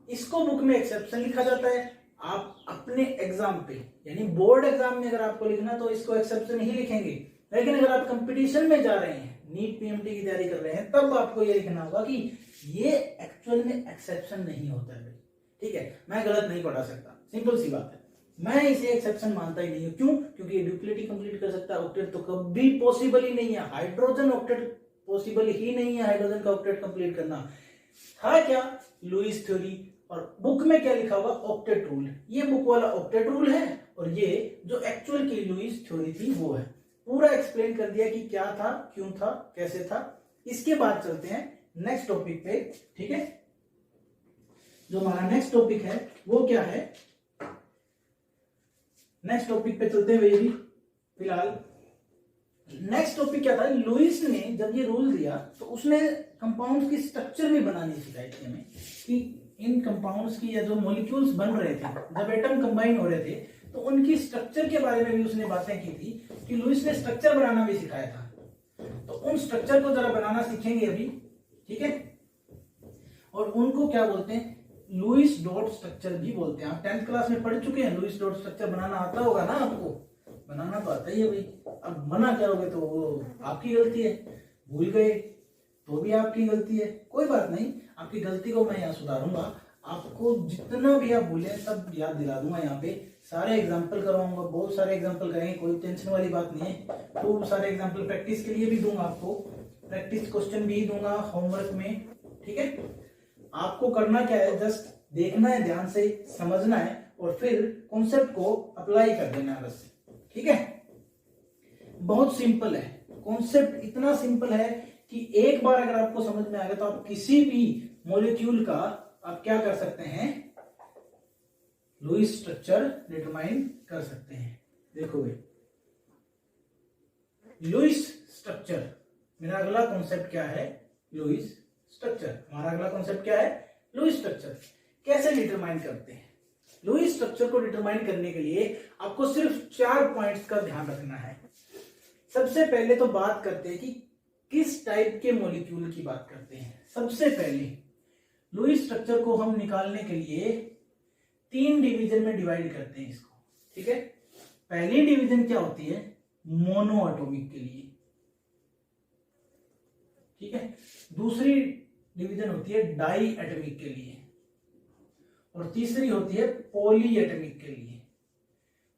इसको बुक में एक्सेप्शन लिखा जाता है, आप अपने एग्जाम पे यानी बोर्ड एग्जाम में अगर आपको लिखना तो इसको एक्सेप्शन ही लिखेंगे, लेकिन अगर आप कंपटीशन में जा रहे हैं, नीट पीएमटी की तैयारी कर रहे हैं, तब आपको ये लिखना होगा कि ये एक्चुअल में एक्सेप्शन नहीं होता है। ठीक है, मैं गलत नहीं पढ़ा सकता, सिंपल सी बात है, मैं इसे एक्सेप्शन मानता ही नहीं हूं। क्यों? क्योंकि ये ड्यूप्लेट ही कंप्लीट कर सकता है, ऑक्टेट तो कभी पॉसिबल ही नहीं है, हाइड्रोजन ऑक्टेट पॉसिबल ही नहीं है, हाइड्रोजन का ऑक्टेट कंप्लीट करना। था क्या, लुईस थ्योरी, और बुक में क्या लिखा हुआ, ऑक्टेट रूल। ये बुक वाला ऑक्टेट रूल है और ये जो एक्चुअल की लुईस थ्योरी थी वो है। पूरा एक्सप्लेन कर दिया कि क्या था, क्यों था, कैसे था। इसके बाद चलते हैं नेक्स्ट टॉपिक पे। ठीक है, जो हमारा नेक्स्ट टॉपिक है वो क्या है, नेक्स्ट टॉपिक पे चलते हैं बेबी। फिलहाल नेक्स्ट टॉपिक क्या था, लुईस ने जब ये रूल दिया तो उसने कंपाउंड्स की स्ट्रक्चर भी बनानी सिखाई थी हमें, कि इन कंपाउंड्स की या जो मॉलिक्यूल्स बन रहे थे, जब एटम कंबाइन हो रहे थे तो उनकी स्ट्रक्चर के बारे में भी उसने बातें की थी, कि लुईस ने स्ट्रक्चर बनाना भी सिखाया था। तो उन स्ट्रक्चर को जरा बनाना सीखेंगे अभी, ठीक है। और उनको क्या बोलते हैं, लुईस डॉट स्ट्रक्चर भी बोलते हैं। आप 10th क्लास में पढ़ चुके हैं, लुईस डॉट स्ट्रक्चर बनाना आता होगा ना आपको, बनाना तो आता ही है भाई। अब मना करोगे तो वो आपकी गलती है, भूल गए, तो भी आपकी गलती है, कोई बात नहीं, आपकी गलती को मैं यहाँ सुधारूंगा। आपको जितना भी आप बोले सब याद दिला दूंगा। यहाँ पे सारे एग्जाम्पल करवाऊंगा, बहुत सारे एग्जाम्पल करेंगे, कोई टेंशन वाली बात नहीं है। खूब सारे एग्जाम्पल प्रैक्टिस के लिए भी दूंगा, आपको प्रैक्टिस क्वेश्चन भी दूंगा होमवर्क में, ठीक है। आपको करना क्या है, जस्ट देखना है, ध्यान से समझना है और फिर कॉन्सेप्ट को अप्लाई कर देना है बस, ठीक है। बहुत सिंपल है कॉन्सेप्ट, इतना सिंपल है कि एक बार अगर आपको समझ में आ गया तो आप किसी भी मॉलिक्यूल का आप क्या कर सकते हैं, लुईस स्ट्रक्चर डिटरमाइन कर सकते हैं। देखो भाई, लुईस स्ट्रक्चर, मेरा अगला कॉन्सेप्ट क्या है, लुईस स्ट्रक्चर। हमारा अगला कॉन्सेप्ट क्या है, लुईस स्ट्रक्चर। कैसे डिटरमाइन करते हैं लुईस स्ट्रक्चर को? डिटरमाइन करने के लिए आपको सिर्फ 4 पॉइंट्स का ध्यान रखना है। सबसे पहले तो बात करते हैं कि किस टाइप के मॉलिक्यूल की बात करते हैं। सबसे पहले लुईस स्ट्रक्चर को हम निकालने के लिए 3 डिवीजन में डिवाइड करते हैं इसको, ठीक है। पहली डिवीजन क्या होती है, मोनो एटॉमिक के लिए, ठीक है। दूसरी डिवीजन होती है डाई एटॉमिक के लिए और तीसरी होती है पॉली एटॉमिक के लिए।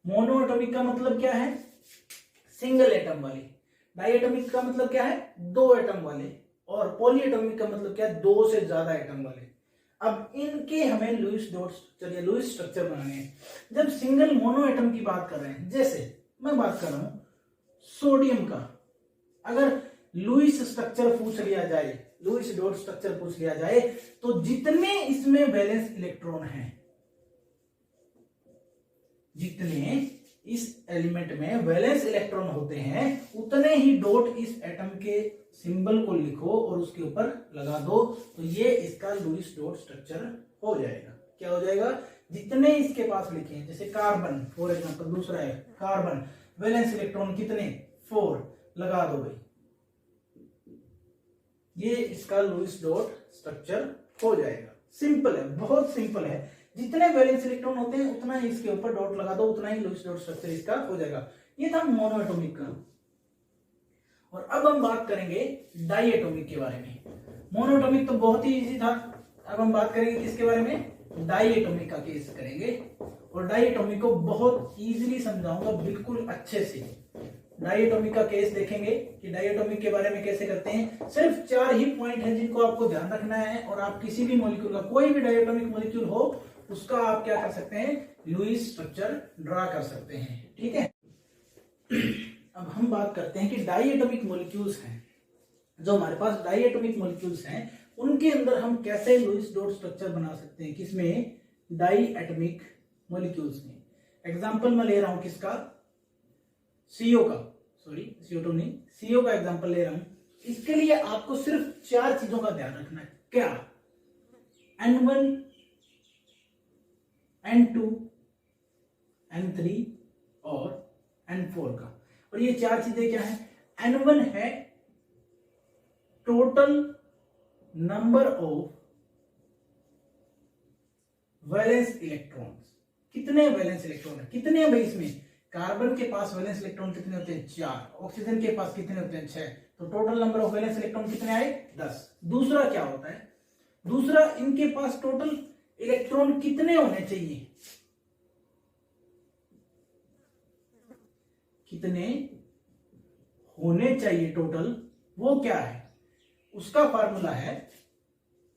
मोनो एटॉमिक का मतलब क्या है, सिंगल एटम वाले। डाई एटॉमिक का मतलब क्या है, 2 एटम वाले। और पॉली एटॉमिक का मतलब क्या है, 2 से ज्यादा एटम वाले। अब इनके हमें लुईस डॉट स्ट्रक्चर या लुईस स्ट्रक्चर बनाने हैं। जब सिंगल मोनो एटम की बात कर रहे हैं, जैसे मैं बात कर रहा हूं सोडियम का, अगर लुईस स्ट्रक्चर पूछ लिया जाए, लुईस डॉट स्ट्रक्चर पूछ लिया जाए, तो जितने इसमें वैलेंस इलेक्ट्रॉन हैं, जितने इस एलिमेंट में वैलेंस इलेक्ट्रॉन होते हैं, उतने ही डॉट इस एटम के सिंबल को लिखो और उसके ऊपर लगा दो, तो ये इसका लुईस डॉट स्ट्रक्चर हो जाएगा। क्या हो जाएगा, जितने इसके पास लिखे हैं, जैसे कार्बन फॉर एग्जांपल, दूसरा है कार्बन, वैलेंस इलेक्ट्रॉन कितने, 4, लगा दो भाई, ये इसका लुईस डॉट स्ट्रक्चर हो जाएगा। सिंपल है, बहुत सिंपल है। जितने वैलेंस इलेक्ट्रॉन होते हैं उतना ही इसके ऊपर डॉट लगा दो, उतना ही लुईस डॉट स्ट्रक्चर इसका हो जाएगा। ये था मोनो एटॉमिक का। और अब हम बात करेंगे डाई एटॉमिक के बारे में। मोनो एटॉमिक तो बहुत ही इजी था, अब हम बात करेंगे किसके बारे में, डाई एटॉमिक का केस करेंगे। और डाई एटॉमिक को बहुत इजीली समझाऊंगा, बिल्कुल अच्छे से। डाई एटॉमिक का केस देखेंगे कि डाई एटॉमिक के बारे में कैसे करते हैं। सिर्फ 4 ही पॉइंट हैं जिनको आपको ध्यान रखना है, और आप किसी भी मॉलिक्यूल का, कोई भी डाई एटॉमिक मॉलिक्यूल हो, उसका आप क्या कर सकते हैं, लुईस स्ट्रक्चर ड्रा कर सकते हैं, ठीक है। अब हम बात करते हैं कि डाई एटॉमिक मॉलिक्यूल्स हैं, जो हमारे पास डाई एटॉमिक मॉलिक्यूल्स हैं, उनके अंदर हम कैसे लुईस डॉट स्ट्रक्चर बना सकते हैं, किसमें, डाई एटॉमिक मॉलिक्यूल्स में। एग्जांपल मैं ले रहा हूं किसका, सीओ का, सॉरी CO2 नहीं, सीओ का एग्जांपल ले रहा हूं। इसके लिए आपको सिर्फ 4 चीजों का ध्यान रखना है। क्या, N1, N2, N3 और N4 का। और ये 4 चीजें क्या है, N1 है total number of valence electrons. कितने वैलेंस इलेक्ट्रॉन है, कितने हैं भाई इसमें, कार्बन के पास वैलेंस इलेक्ट्रॉन कितने होते हैं, 4, ऑक्सीजन के पास कितने होते हैं, 6, तो total number of valence electron कितने आए, 10। दूसरा क्या होता है, दूसरा इनके पास टोटल इलेक्ट्रॉन कितने होने चाहिए, कितने होने चाहिए टोटल, वो क्या है, उसका फार्मूला है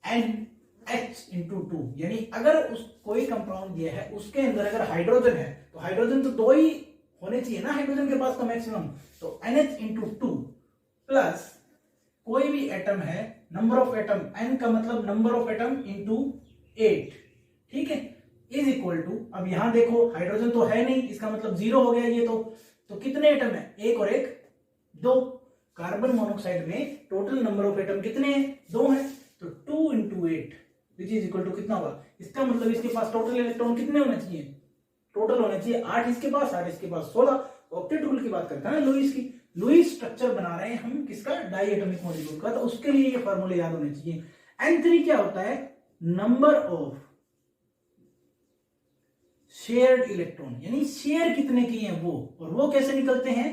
NH/2। यानी अगर उस कोई कंपाउंड दिया है, उसके अंदर अगर हाइड्रोजन है, तो हाइड्रोजन तो 2 ही होने चाहिए ना हाइड्रोजन के पास, तो मैक्सिमम, तो NH/2 प्लस कोई भी एटम है, नंबर ऑफ एटम, N का मतलब नंबर ऑफ एटम इंटू 8, ठीक है, इज इक्वल टू, अब यहां देखो हाइड्रोजन तो है नहीं, इसका मतलब 0 हो गया ये तो कितने एटम है, 1 और 1 2। कार्बन मोनोऑक्साइड में टोटल नंबर ऑफ एटम कितने हैं, 2 हैं, तो 2 into 8 which is equal to कितना होगा, इसका मतलब इसके पास टोटल इलेक्ट्रॉन कितने होने चाहिए, टोटल होने चाहिए 8 इसके पास, 8 इसके पास, 16। ऑक्टेट रूल की बात करते हैं ना लुईस की, लुईस स्ट्रक्चर बना रहे हैं हम किसका, डाई एटॉमिक मॉलिक्यूल का, तो उसके लिए ये फार्मूले याद होने चाहिए। N3 क्या होता है, नंबर ऑफ शेयर्ड इलेक्ट्रॉन, यानी शेयर कितने किए हैं वो, और वो कैसे निकलते हैं,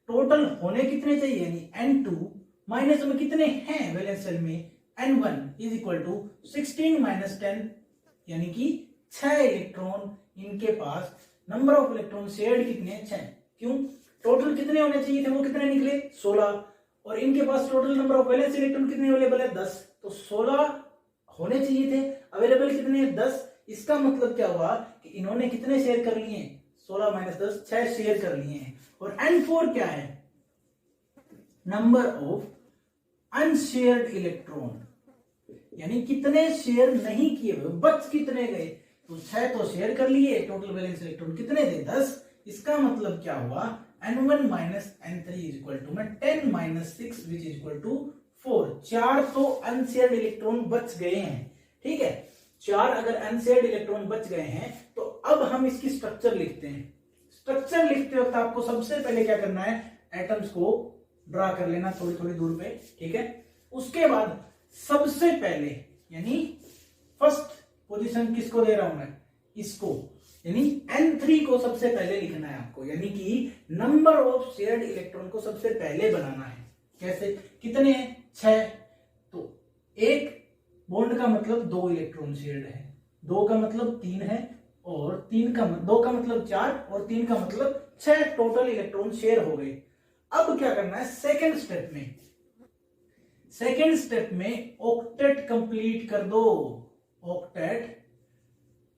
टोटल होने कितने चाहिए, यानी N2 माइनस में कितने हैं वैलेंस शेल में, N1 is equal to 16 minus 10, यानी कि 6 इलेक्ट्रॉन इनके पास, नंबर ऑफ इलेक्ट्रॉन शेयर्ड कितने, 6। क्यों, टोटल कितने होने चाहिए थे, वो कितने निकले 16, और इनके पास total number of valence electron कितने अवेलेबल है 10, तो 16 होने चाहिए थे, अवेलेबल कितने हैं 10। इसका मतलब क्या हुआ कि इन्होंने कितने शेयर कर लिए, 16 माइनस 10, 6 शेयर कर लिए हैं। और N4 क्या है, नंबर ऑफ अनशेयर्ड इलेक्ट्रॉन, यानी कितने शेयर नहीं किए हुए, बच कितने गए, तो 6 तो शेयर कर लिए, टोटल वैलेंस इलेक्ट्रॉन कितने थे 10। इसका मतलब क्या हुआ, N1 minus N3 is equal to में 10 minus 6 which is equal to 4। 4 तो अनशेयर्ड इलेक्ट्रॉन बच गए हैं, ठीक है, 4 अगर अनशेयर्ड इलेक्ट्रॉन बच गए हैं तो अब हम इसकी स्ट्रक्चर लिखते हैं। स्ट्रक्चर लिखते वक्त आपको सबसे पहले क्या करना है, एटम्स को ड्रा कर लेना थोड़ी थोड़ी दूर पे, ठीक है। उसके बाद सबसे पहले यानी फर्स्ट पोजीशन किसको दे रहा हूं मैं, इसको, यानी N3 को सबसे पहले लिखना है आपको, यानी कि नंबर ऑफ शेयर्ड इलेक्ट्रॉन को सबसे पहले बनाना है। कैसे, कितने हैं 6, तो एक बॉन्ड का मतलब 2 इलेक्ट्रॉन शेयर्ड है, 2 का मतलब 3 है, और 2 का मतलब 4, और 3 का मतलब 6 टोटल इलेक्ट्रॉन शेयर हो गए। अब क्या करना है, सेकेंड स्टेप में ऑक्टेट कंप्लीट कर दो, ऑक्टेट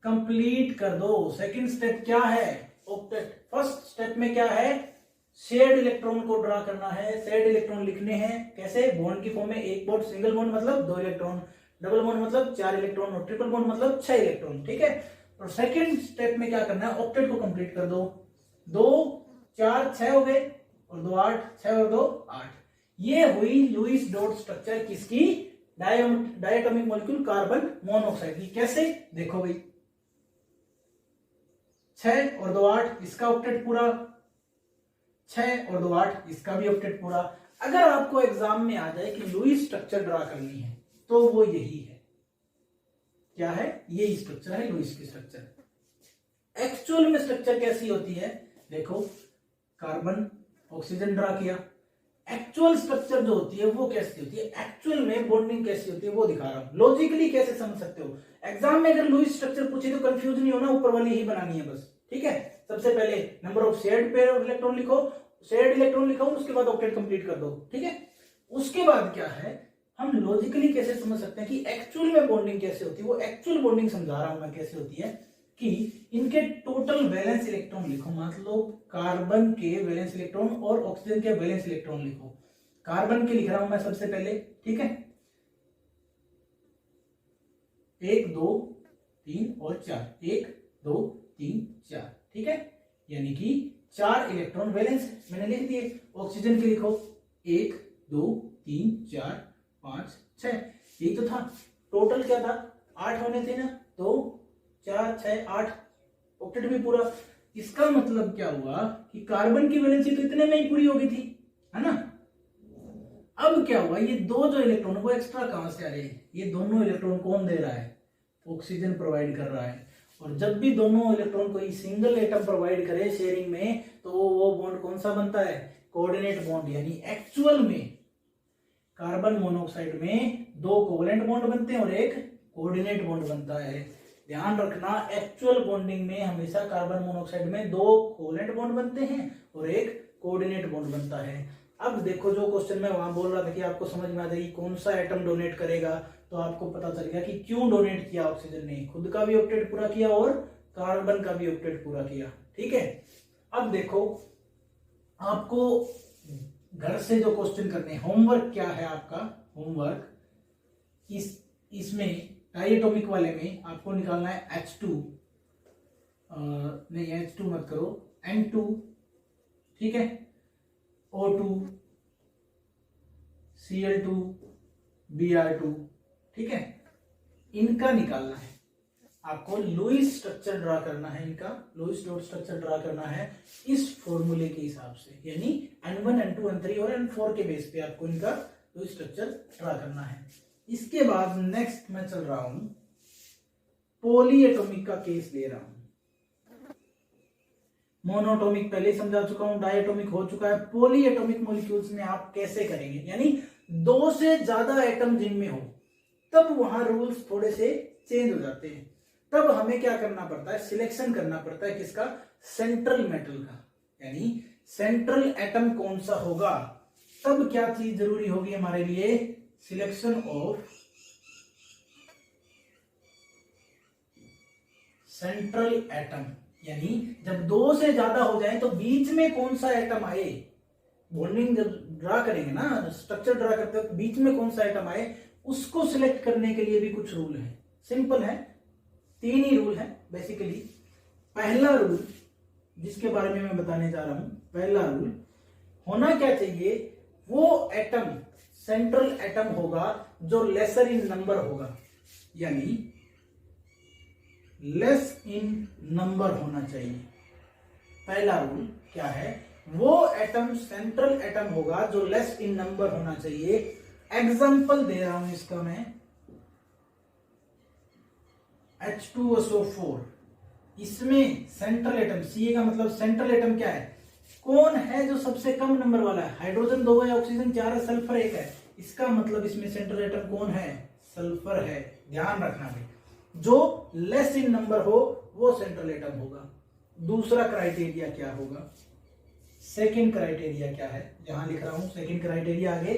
कंप्लीट कर दो। सेकेंड स्टेप क्या है, ऑक्टेट। फर्स्ट स्टेप में क्या है, शेयर्ड इलेक्ट्रॉन को ड्रा करना है, शेयर्ड इलेक्ट्रॉन लिखने हैं, कैसे, बॉन्ड की फॉर्म में, एक बॉन्ड सिंगल बॉन्ड मतलब 2 इलेक्ट्रॉन, डबल बॉन्ड मतलब 4 इलेक्ट्रॉन, और ट्रिपल बॉन्ड मतलब 6 इलेक्ट्रॉन, ठीक है। और सेकेंड स्टेप में क्या करना है, ऑक्टेट को कंप्लीट कर दो, 2 4 6 हो गए, और 2 8, 6 और 2 8। ये हुई लुईस डॉट स्ट्रक्चर किसकी, डायटोमिक मॉलिक्यूल कार्बन मोनोऑक्साइड की। कैसे, देखो भाई, 6 और 2 8, इसका ऑक्टेट पूरा, 6 और 2 8, इसका भी ऑक्टेट पूरा। अगर आपको एग्जाम में आ जाए कि लुईस स्ट्रक्चर ड्रा करनी है तो वो यही है, क्या है, यही स्ट्रक्चर है लुईस की स्ट्रक्चर। एक्चुअल में स्ट्रक्चर कैसी होती है, देखो, कार्बन ऑक्सीजन ड्रा किया, एक्चुअल स्ट्रक्चर जो होती है वो कैसी होती है, एक्चुअल में बॉन्डिंग कैसी होती है वो दिखा रहा हूं, लॉजिकली कैसे समझ सकते हो। एग्जाम में अगर लुईस स्ट्रक्चर पूछे तो कंफ्यूज नहीं होना, ऊपर वाली ही बनानी है बस, ठीक है। सबसे पहले number of shared pair of electron लिखो, शेयर्ड इलेक्ट्रॉन लिखो, उसके बाद ऑक्टेट कंप्लीट कर दो, ठीक है। उसके बाद क्या है, हम लॉजिकली कैसे समझ सकते हैं कि एक्चुअल में बॉन्डिंग कैसे होती है, वो एक्चुअल बॉन्डिंग समझा रहा हूं मैं कैसे होती है, कि इनके टोटल वैलेंस इलेक्ट्रॉन लिखो, मतलब कार्बन के वैलेंस इलेक्ट्रॉन और ऑक्सीजन के वैलेंस इलेक्ट्रॉन लिखो। कार्बन के लिख रहा हूं मैं सबसे पहले, ठीक है, 1 2 3 और 4, 1 2 3 4, ठीक है, यानी कि 4 इलेक्ट्रॉन वैलेंस मैंने लिख दिए। ऑक्सीजन के लिखो 1 2 3 4 5 6, यही तो था, टोटल क्या था 8 होने थे ना, 2 4 6 8, ऑक्टेट भी पूरा। इसका मतलब क्या हुआ कि कार्बन की वैलेंसी तो इतने में ही पूरी हो गई थी, है ना। अब क्या हुआ, ये 2 जो इलेक्ट्रॉन वो एक्स्ट्रा कहां से आ रहे हैं, ये दोनों इलेक्ट्रॉन कौन दे रहा है, ऑक्सीजन प्रोवाइड कर रहा है। और जब भी दोनों इलेक्ट्रॉन कोई सिंगल एटम प्रोवाइड करे शेयरिंग में, तो वो बॉन्ड कौन सा बनता है, कोऑर्डिनेट बॉन्ड। यानी एक्चुअल में कार्बन मोनोऑक्साइड में 2 कोवलेंट बॉन्ड बनते हैं और एक कोऑर्डिनेट बॉन्ड बनता है। ध्यान रखना, एक्चुअल बॉन्डिंग में हमेशा कार्बन मोनोऑक्साइड में 2 कोवलेंट बॉन्ड बनते हैं और एक कोऑर्डिनेट बॉन्ड बनता है। अब देखो, जो क्वेश्चन मैं वहां बोल रहा था कि आपको समझ में आ जाएगी कौन सा एटम डोनेट करेगा, तो आपको पता चल गया कि क्यों डोनेट किया ऑक्सीजन ने, खुद का भी ऑक्टेट पूरा किया और कार्बन का भी ऑक्टेट पूरा किया, ठीक है। अब देखो, आपको घर से जो क्वेश्चन करने हैं, होमवर्क क्या है आपका, होमवर्क इसमें डायटोमिक वाले में आपको निकालना है H2, नहीं H2 मत करो, N2, ठीक है, O2, Cl2, Br2, ठीक है, इनका निकालना है आपको। लुईस स्ट्रक्चर ड्रा करना है, इनका लुईस डॉट स्ट्रक्चर ड्रा करना है इस फॉर्मूले के हिसाब से, यानी N1 N2 N3 और N4 के बेस पे आपको इनका लुईस स्ट्रक्चर ड्रा करना है। इसके बाद नेक्स्ट मैं चल रहा हूं, पॉलीएटॉमिक का केस ले रहा हूं। मोनोटॉमिक पहले ही समझा चुका हूं, डायटोमिक हो चुका है। पॉलीएटॉमिक मॉलिक्यूल्स में आप कैसे करेंगे, यानी 2 से ज्यादा एटम जिनमें हो, तब वहां रूल्स थोड़े से चेंज हो जाते हैं। तब हमें क्या करना पड़ता है, सिलेक्शन करना पड़ता है किसका, सेंट्रल मेटल का, यानी सेंट्रल एटम कौन सा होगा। तब क्या चीज जरूरी होगी हमारे लिए, सिलेक्शन ऑफ सेंट्रल एटम, यानी जब 2 से ज्यादा हो जाए तो बीच में कौन सा एटम आए, बॉन्डिंग जब ड्रा करेंगे ना, स्ट्रक्चर ड्रा करते वक्त बीच में कौन सा एटम आए, उसको सिलेक्ट करने के लिए भी कुछ रूल है। सिंपल है, 3 ही रूल है बेसिकली। पहला रूल जिसके बारे में मैं बताने जा रहा हूं, पहला रूल होना क्या चाहिए, वो एटम सेंट्रल एटम होगा जो लेसर इन नंबर होगा, यानी लेस इन नंबर होना चाहिए। पहला रूल क्या है, वो एटम सेंट्रल एटम होगा जो लेस इन नंबर होना चाहिए। एग्जांपल दे रहा हूं इसका मैं, H2SO4, इसमें सेंट्रल एटम, Ca का मतलब सेंट्रल एटम क्या है, कौन है जो सबसे कम नंबर वाला है, हाइड्रोजन 2 है, ऑक्सीजन 4 है, सल्फर 1 है, इसका मतलब इसमें सेंट्रल एटम कौन है, सल्फर है। ध्यान रखना भाई, जो लेस इन नंबर हो वो सेंट्रल एटम होगा। दूसरा क्राइटेरिया क्या होगा, सेकंड क्राइटेरिया क्या है, जहां लिख रहा हूं सेकंड क्राइटेरिया आगे,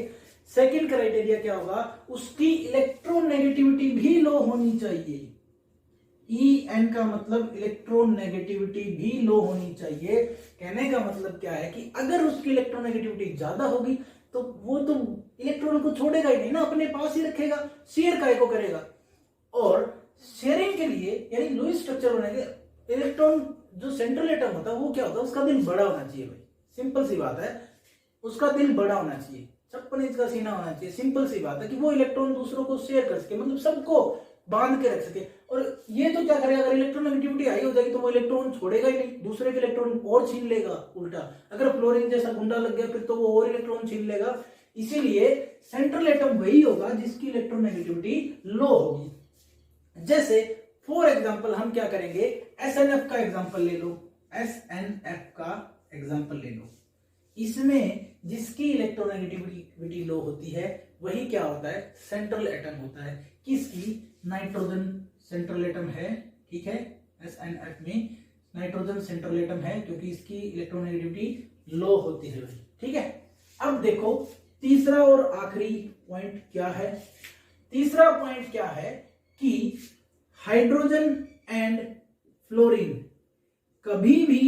सेकंड क्राइटेरिया क्या होगा, उसकी इलेक्ट्रोनेगेटिविटी भी लो होनी चाहिए। En का मतलब इलेक्ट्रोनेगेटिविटी भी लो होनी चाहिए। कहने का मतलब क्या है कि अगर उसकी इलेक्ट्रोनेगेटिविटी ज्यादा होगी तो वो तो इलेक्ट्रॉन को छोड़ेगा ही नहीं ना, अपने पास ही रखेगा, शेयर काय को करेगा। और शेयरिंग के लिए यानी लुईस स्ट्रक्चर होने के इलेक्ट्रॉन जो सेंट्रल एटम होता है वो क्या होता है, उसका दिल बड़ा होना चाहिए भाई, सिंपल सी बात है, उसका दिल बड़ा होना चाहिए, 56 इंच का सीना होना चाहिए। सिंपल सी बात है कि वो इलेक्ट्रॉन दूसरों को शेयर कर सके, मतलब सबको बांध के रख सके। और ये तो क्या करेगा, अगर इलेक्ट्रोनेगेटिविटी हाई हो जाएगी तो वो इलेक्ट्रॉन छोड़ेगा ही नहीं, दूसरे के इलेक्ट्रॉन और छीन लेगा उल्टा। अगर फ्लोरीन जैसा गुंडा लग गया फिर तो वो और इलेक्ट्रॉन छीन लेगा। इसीलिए सेंट्रल एटम वही होगा जिसकी इलेक्ट्रोनेगेटिविटी लो होगी। जैसे फॉर एग्जांपल हम क्या करेंगे, SNF का एग्जांपल ले लो, SNF का एग्जांपल ले लो। इसमें जिसकी इलेक्ट्रोनेगेटिविटी लो होती है वही क्या होता है, सेंट्रल एटम होता है। किसकी, नाइट्रोजन सेंट्रल एटम है, ठीक है, SNF में नाइट्रोजन सेंट्रल एटम है क्योंकि इसकी इलेक्ट्रोनेगेटिविटी लो होती है, ठीक है। अब देखो तीसरा और आखिरी पॉइंट क्या है, तीसरा पॉइंट क्या है कि हाइड्रोजन एंड फ्लोरीन कभी भी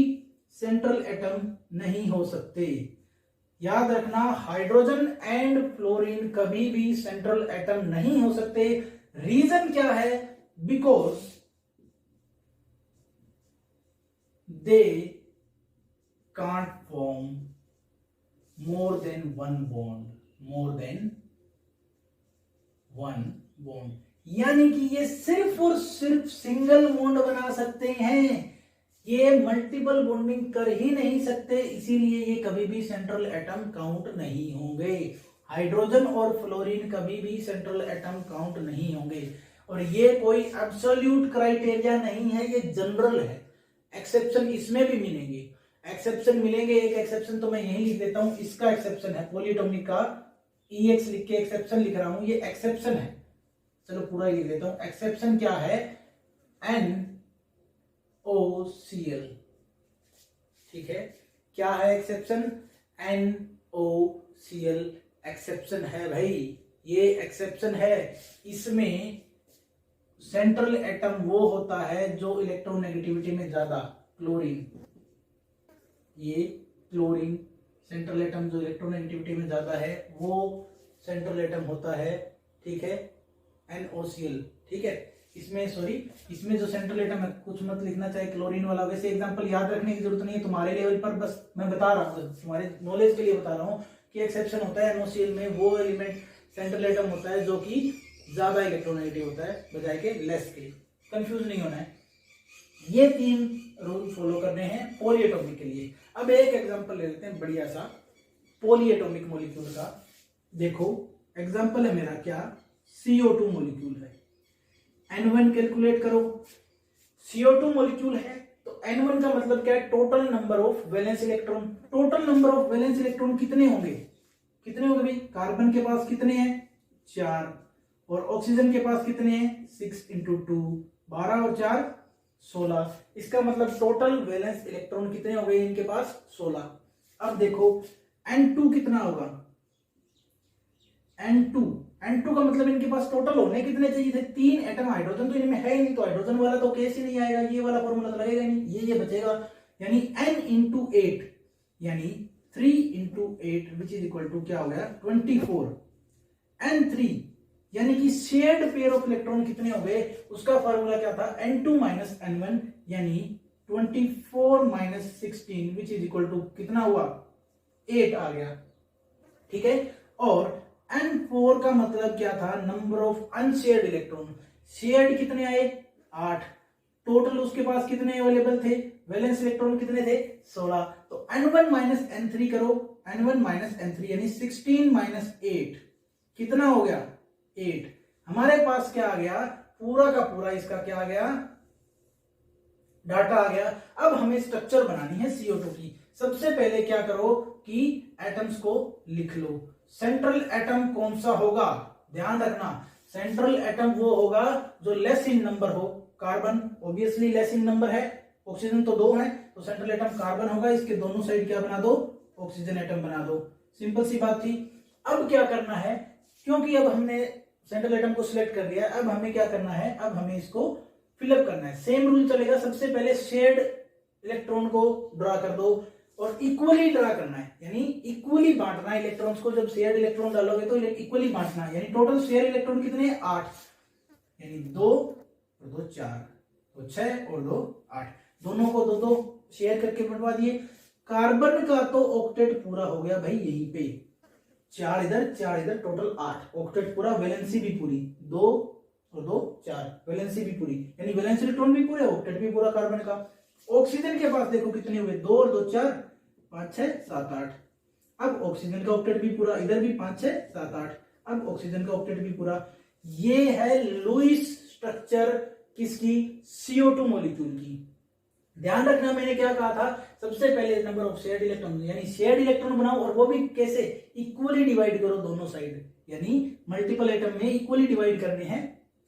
सेंट्रल एटम नहीं हो सकते। याद रखना, हाइड्रोजन एंड फ्लोरीन कभी भी सेंट्रल एटम नहीं हो सकते। रीजन क्या है, because they can't form more than one bond, more than one bond, यानी कि ये सिर्फ और सिर्फ सिंगल बॉन्ड बना सकते हैं, ये मल्टीपल बॉन्डिंग कर ही नहीं सकते, इसीलिए ये कभी भी सेंट्रल एटम काउंट नहीं होंगे। हाइड्रोजन और फ्लोरीन कभी भी सेंट्रल एटम काउंट नहीं होंगे। और ये कोई एब्सोल्यूट क्राइटेरिया नहीं है, ये जनरल है। एक्सेप्शन इसमें भी मिलेंगे, एक्सेप्शन मिलेंगे। एक एक्सेप्शन तो मैं यही लिख देता हूं, इसका एक्सेप्शन है पॉलीएटॉमिक का, EX लिख के एक्सेप्शन लिख रहा हूं, ये एक्सेप्शन है। चलो पूरा ही लिख देता हूं। एक्सेप्शन क्या है, NOCl, ठीक है। क्या है एक्सेप्शन, NOCl एक्सेप्शन है भाई, ये एक्सेप्शन है। इसमें सेंट्रल एटम वो होता है जो इलेक्ट्रोनेगेटिविटी में ज्यादा, क्लोरीन, ये क्लोरीन सेंट्रल एटम जो इलेक्ट्रोनेगेटिविटी में ज्यादा है वो सेंट्रल एटम होता है, ठीक है, NOCl, ठीक है। इसमें सॉरी, इसमें जो सेंट्रल एटम है कुछ मत लिखना चाहे क्लोरीन वाला, वैसे एग्जांपल याद रखने की जरूरत नहीं है तुम्हारे लेवल पर, बस मैं बता रहा हूँ तुम्हारे नॉलेज के लिए बता रहा हूँ कि एक्सेप्शन होता है NOCl में वो एलिमेंट सेंट्रल एटम होता है जो कि ज्यादा इलेक्ट्रोनेगेटिव होता है बजाय के लेस के। कंफ्यूज नहीं होना है, ये 3 रूल फॉलो करने हैं पॉलीएटॉमिक के लिए। अब एक एग्जांपल ले लेते हैं बढ़िया सा पॉलीएटॉमिक मॉलिक्यूल का। देखो एग्जांपल है मेरा क्या, CO2 मॉलिक्यूल है, N1 कैलकुलेट करो। CO2 मॉलिक्यूल है तो तो N1 का मतलब क्या है, total number of valence electron. Total number of valence electron कितने होंगे, कितने होंगे भाई, कार्बन के पास कितने हैं 4 और ऑक्सीजन के पास कितने हैं 6 इंटू 2, 12 और 4 16। इसका मतलब टोटल वैलेंस इलेक्ट्रॉन कितने हो गए इनके पास 16। अब देखो N2 कितना होगा, N2 का मतलब इनके पास टोटल होने कितने चाहिए थे, 3 एटम। हाइड्रोजन तो इनमें है ही नहीं, तो हाइड्रोजन वाला तो केस ही नहीं आएगा, ये वाला फॉर्मूला तो लगेगा नहीं, ये बचेगा। यानी N इंटू 8 यानी 3 into 8 which is equal to क्या हो गया 24। N3 यानी कि शेयर्ड पेयर ऑफ इलेक्ट्रॉन कितने हो गए, उसका फॉर्मूला क्या था N2 माइनस N1 यानी 24 minus 16 which is equal to कितना हुआ 8 आ गया, ठीक है। और N4 का मतलब क्या था, number of unshared electron. Shared कितने आए 8, टोटल उसके पास कितने अवेलेबल थे, वैलेंस इलेक्ट्रॉन कितने थे 16। तो N1 माइनस N3 करो, N1 माइनस N3 यानी 16 माइनस 8 कितना हो गया 8। हमारे पास क्या आ गया, पूरा का पूरा इसका क्या आ गया, डाटा आ गया। अब हमें स्ट्रक्चर बनानी है CO2 की। सबसे पहले क्या करो कि एटम्स को लिख लो। सेंट्रल एटम कौन सा होगा, ध्यान रखना, सेंट्रल एटम वो होगा जो लेस इन नंबर हो। Carbon obviously less in number है, ऑक्सीजन तो 2 है, तो सेंट्रल एटम कार्बन होगा। इसके दोनों साइड क्या बना दो, ऑक्सीजन एटम बना दो। सिंपल सी बात थी। अब क्या करना है, क्योंकि अब हमने सेंट्रल एटम को सिलेक्ट कर दिया, अब हमें क्या करना है, अब हमें इसको फिलअप करना है। सेम रूल चलेगा, सबसे पहले शेयर्ड इलेक्ट्रॉन को ड्रा कर दो और इक्वली ड्रा करना है, यानी इक्वली बांटना है इलेक्ट्रॉन्स को। जब शेयर्ड इलेक्ट्रॉन डालोगे तो इक्वली बांटना है, यानी टोटल शेयर इलेक्ट्रॉन कितने हैं 8, यानी 2 और 2 4, तो 6 और 2 8, दोनों को 2 2 शेयर करके बंटवा दिए। कार्बन का तो ऑक्टेट पूरा हो गया भाई, यहीं पे 4 इधर टोटल 8, ऑक्टेट पूरा, वैलेंसी भी पूरी, 2 और 2 4, वैलेंसी भी पूरी, यानी वैलेंस इलेक्ट्रॉन भी पूरे, ऑक्टेट भी पूरा कार्बन का। ऑक्सीजन के पास देखो कितने हुए, 2 और 2 4, 5 6 7 8। अब ऑक्सीजन का ऑक्टेट भी पूरा, इधर भी 5 6 7 8, अब ऑक्सीजन का ऑक्टेट भी पूरा। ये है लुईस स्ट्रक्चर किसकी, CO2 मॉलिक्यूल की। ध्यान रखना मैंने क्या कहा था, सबसे पहले नंबर ऑफ शेयर्ड इलेक्ट्रॉन, यानी शेयर्ड इलेक्ट्रॉन बनाओ और वो भी कैसे, इक्वली डिवाइड करो दोनों साइड, यानी मल्टीपल एटम में इक्वली डिवाइड करने हैं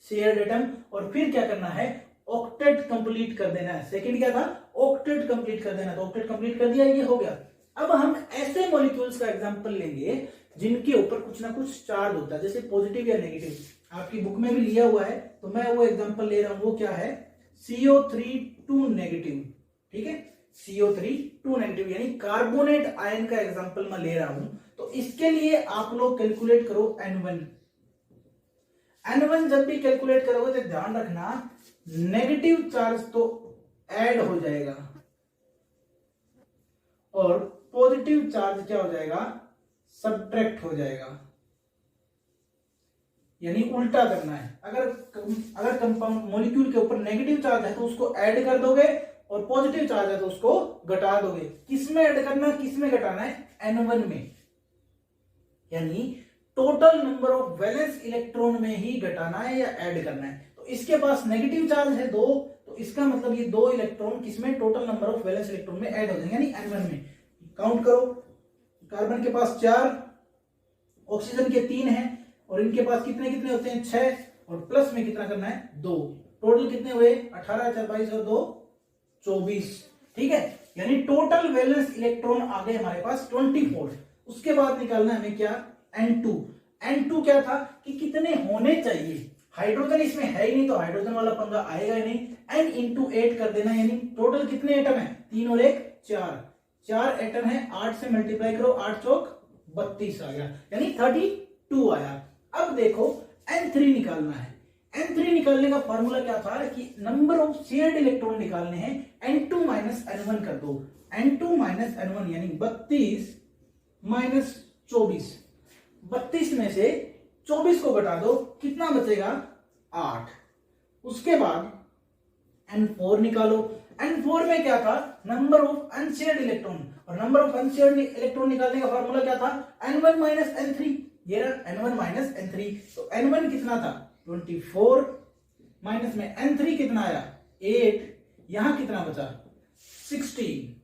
शेयर्ड एटम। और फिर क्या करना है, ऑक्टेट कंप्लीट कर देना है। सेकंड क्या था, ऑक्टेट कंप्लीट कर देना, तो ऑक्टेट कंप्लीट कर दिया, ये हो गया। अब हम ऐसे मॉलिक्यूल्स का एग्जांपल लेंगे जिनके ऊपर कुछ ना कुछ चार्ज होता है, जैसे पॉजिटिव या नेगेटिव। आपकी बुक में भी लिया हुआ है, तो मैं वो एग्जांपल ले रहा हूं, वो क्या है CO3 2 नेगेटिव, ठीक है, CO3 2 नेगेटिव, यानी कार्बोनेट आयन का एग्जांपल मैं ले रहा हूं। तो इसके लिए आप लोग कैलकुलेट करो N1 जब भी कैलकुलेट करोगे तो ध्यान रखना नेगेटिव चार्ज तो ऐड हो जाएगा और पॉजिटिव चार्ज क्या हो जाएगा, सब्ट्रैक्ट हो जाएगा, यानी उल्टा करना है। अगर कंपाउंड मॉलिक्यूल के ऊपर नेगेटिव चार्ज है तो उसको ऐड कर दोगे और पॉजिटिव चार्ज है तो उसको घटा दोगे। किसमें ऐड करना, किसमें घटाना है, N1 में, यानी total number of valence electron में ही घटाना है या ऐड करना है। तो इसके पास नेगेटिव चार्ज है 2, तो इसका मतलब ये 2 इलेक्ट्रॉन किसमें, total number of valence electron में ऐड हो जाएंगे, यानी N1 में। काउंट करो, कार्बन के पास 4, ऑक्सीजन के 3 है, और इनके पास कितने कितने होते हैं 6, और प्लस में कितना करना है 2, टोटल कितने हुए 18 4 22 और 2 24, ठीक है। यानी टोटल वैलेंस इलेक्ट्रॉन आ गए हमारे पास 24। उसके बाद निकालना हमें क्या, N2 क्या था कि कितने होने चाहिए, हाइड्रोजन इसमें है ही नहीं तो हाइड्रोजन वाला पंगा आएगा ही नहीं। N इंटू 8 कर देना, यानी टोटल कितने एटम है, 3 और 1 4 एटम है, 8 से मल्टीप्लाई करो, 8 चौक 32 आ गया, यानी 32 आया। अब देखो N3 निकालना है। N3 निकालने का फॉर्मूला क्या था कि नंबर ऑफ शेयर्ड इलेक्ट्रॉन निकालने हैं, N2 माइनस N1 कर दो, N2 माइनस N1 यानी 32 माइनस 24, 32 में से 24 को घटा दो, कितना बचेगा 8। उसके बाद N4 निकालो, N4 में क्या था, नंबर ऑफ अनशेयर्ड इलेक्ट्रॉन, और नंबर ऑफ अनशेयर्ड इलेक्ट्रॉन निकालने का फॉर्मूला क्या था, N1 माइनस N3, ये रहा N1 माइनस N3। तो N1 कितना था 24, माइनस में N3 कितना आया 8, यहां कितना बचा 16।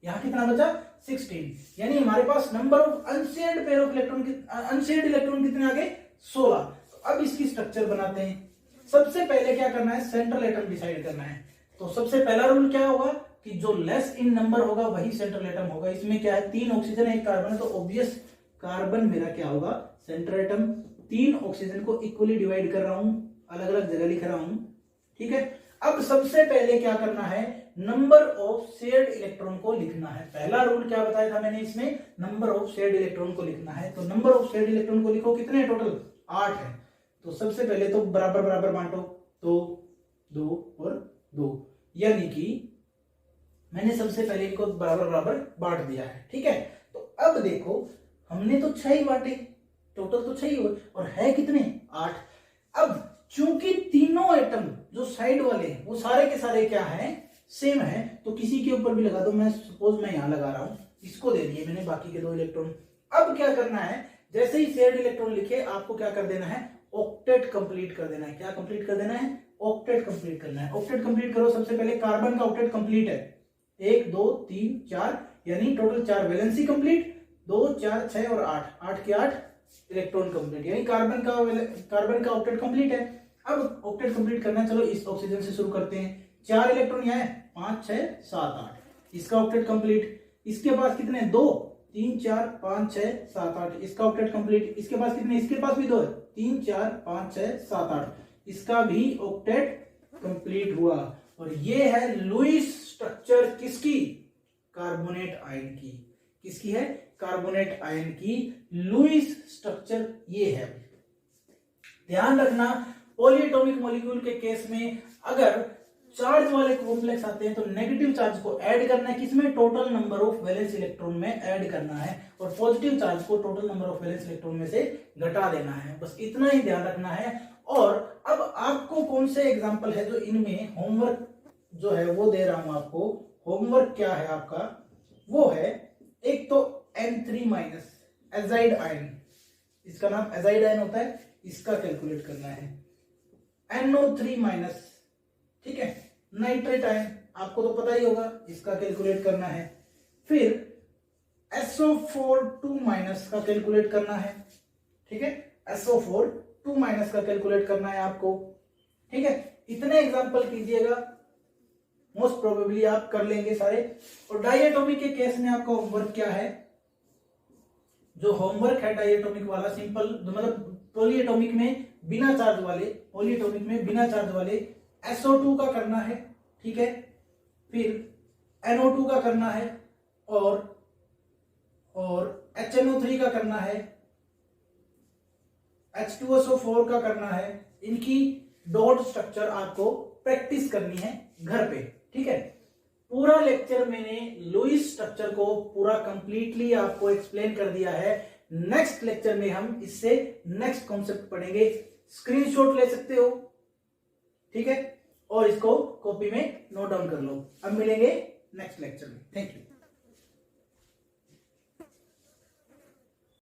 यहां कितना बचा 16, यानी हमारे पास number of unshared pair of electron, unshared electron कितने आ गए 16। तो अब इसकी स्ट्रक्चर बनाते हैं। सबसे पहले क्या करना है, सेंट्रल एटम डिसाइड करना है। तो सबसे पहला रूल क्या होगा कि जो लेस इन नंबर होगा वही सेंट्रल एटम होगा। इसमें क्या है 3 ऑक्सीजन 1 कार्बन है, तो ऑब्वियस कार्बन मेरा क्या होगा सेंट्रल एटम। 3 ऑक्सीजन को इक्वली डिवाइड कर रहा हूं, अलग अलग जगह लिख रहा हूं, ठीक है। अब सबसे पहले क्या करना है, नंबर ऑफ शेयर्ड इलेक्ट्रॉन को लिखना है। पहला रूल क्या बताया था मैंने इसमें, नंबर ऑफ शेयर्ड इलेक्ट्रॉन को लिखना है। तो नंबर ऑफ शेयर्ड इलेक्ट्रॉन को लिखो, कितने टोटल 8 है। तो सबसे पहले तो बराबर बराबर बांटो, 2 2 और 2, यानी कि मैंने सबसे पहले इनको बराबर बराबर बांट दिया है, ठीक है। तो अब देखो हमने तो 6 ही बांटे, टोटल तो 6 ही हुए, और है कितने 8। अब चूंकि तीनों एटम जो साइड वाले हैं वो सारे के सारे क्या है सेम है, तो किसी के ऊपर भी लगा दो। मैं सपोज मैं यहां लगा रहा हूं, इसको दे दिए मैंने बाकी के 2 इलेक्ट्रॉन। अब क्या करना है, जैसे ही शेयर्ड इलेक्ट्रॉन लिखे आपको क्या कर देना है, ऑक्टेट कंप्लीट कर देना है। क्या कंप्लीट कर देना है, ऑक्टेट कंप्लीट करना है। ऑक्टेट कंप्लीट करो, सबसे पहले कार्बन का ऑक्टेट कंप्लीट है, 1 2 3 4, यानी टोटल 4 वैलेंसी कंप्लीट, 2 4 6 और 8, 8 के 8 इलेक्ट्रॉन कंप्लीट, यानी कार्बन का ऑक्टेट कंप्लीट है। अब ऑक्टेट कंप्लीट करना, चलो इस ऑक्सीजन से शुरू करते हैं। 4 इलेक्ट्रॉन यहाँ है, 5 6 7 8, इसका ऑक्टेट कंप्लीट। इसके पास कितने 2 3 4 5 6 7 8, इसका ऑक्टेट कंप्लीट। इसके पास कितने, इसके पास भी 2 है, 3 4 5 6 7 8, इसका भी ऑक्टेट कंप्लीट हुआ। और ये है लुईस स्ट्रक्चर किसकी, कार्बोनेट आयन की। किसकी है, कार्बोनेट आयन की लुईस स्ट्रक्चर ये है। ध्यान रखना पॉलीएटॉमिक मॉलिक्यूल के केस में अगर चार्ज वाले कॉम्प्लेक्स आते हैं तो नेगेटिव चार्ज को ऐड करना है, किसमें, total number of valence electron में ऐड करना है, और पॉजिटिव चार्ज को total number of valence electron में से घटा देना है। बस इतना ही ध्यान रखना है। और अब आपको कौन से एग्जांपल है जो इनमें होमवर्क जो है वो दे रहा हूं आपको। होमवर्क क्या है आपका, वो है एक तो N3- एजाइड आयन, इसका नाम एजाइड आयन होता है, इसका कैलकुलेट करना है। NO3-, ठीक है, नाइट्रेट आयन आपको तो पता ही होगा, इसका कैलकुलेट करना है। फिर SO4-2- का कैलकुलेट करना है, ठीक है, SO4-2- का कैलकुलेट करना है आपको, ठीक है। इतने एग्जांपल कीजिएगा, मोस्ट प्रोबेबली आप कर लेंगे सारे। और डायटोमिक के केस में आपका होमवर्क क्या है, जो होमवर्क है डायटोमिक वाला सिंपल, मतलब पॉलीएटॉमिक में बिना चार्ज वाले, पॉलीएटॉमिक में बिना चार्ज वाले SO2 का करना है, ठीक है। फिर NO2 का करना है, और HNO3 का करना है, H2SO4 का करना है। इनकी डॉट स्ट्रक्चर आपको प्रैक्टिस करनी है घर पे, ठीक है। पूरा लेक्चर मैंने लुईस स्ट्रक्चर को पूरा कंप्लीटली आपको एक्सप्लेन कर दिया है। नेक्स्ट लेक्चर में हम इससे नेक्स्ट कॉन्सेप्ट पढ़ेंगे। स्क्रीनशॉट ले सकते हो, ठीक है, और इसको कॉपी में नोट डाउन कर लो। अब मिलेंगे नेक्स्ट लेक्चर में। Thank you.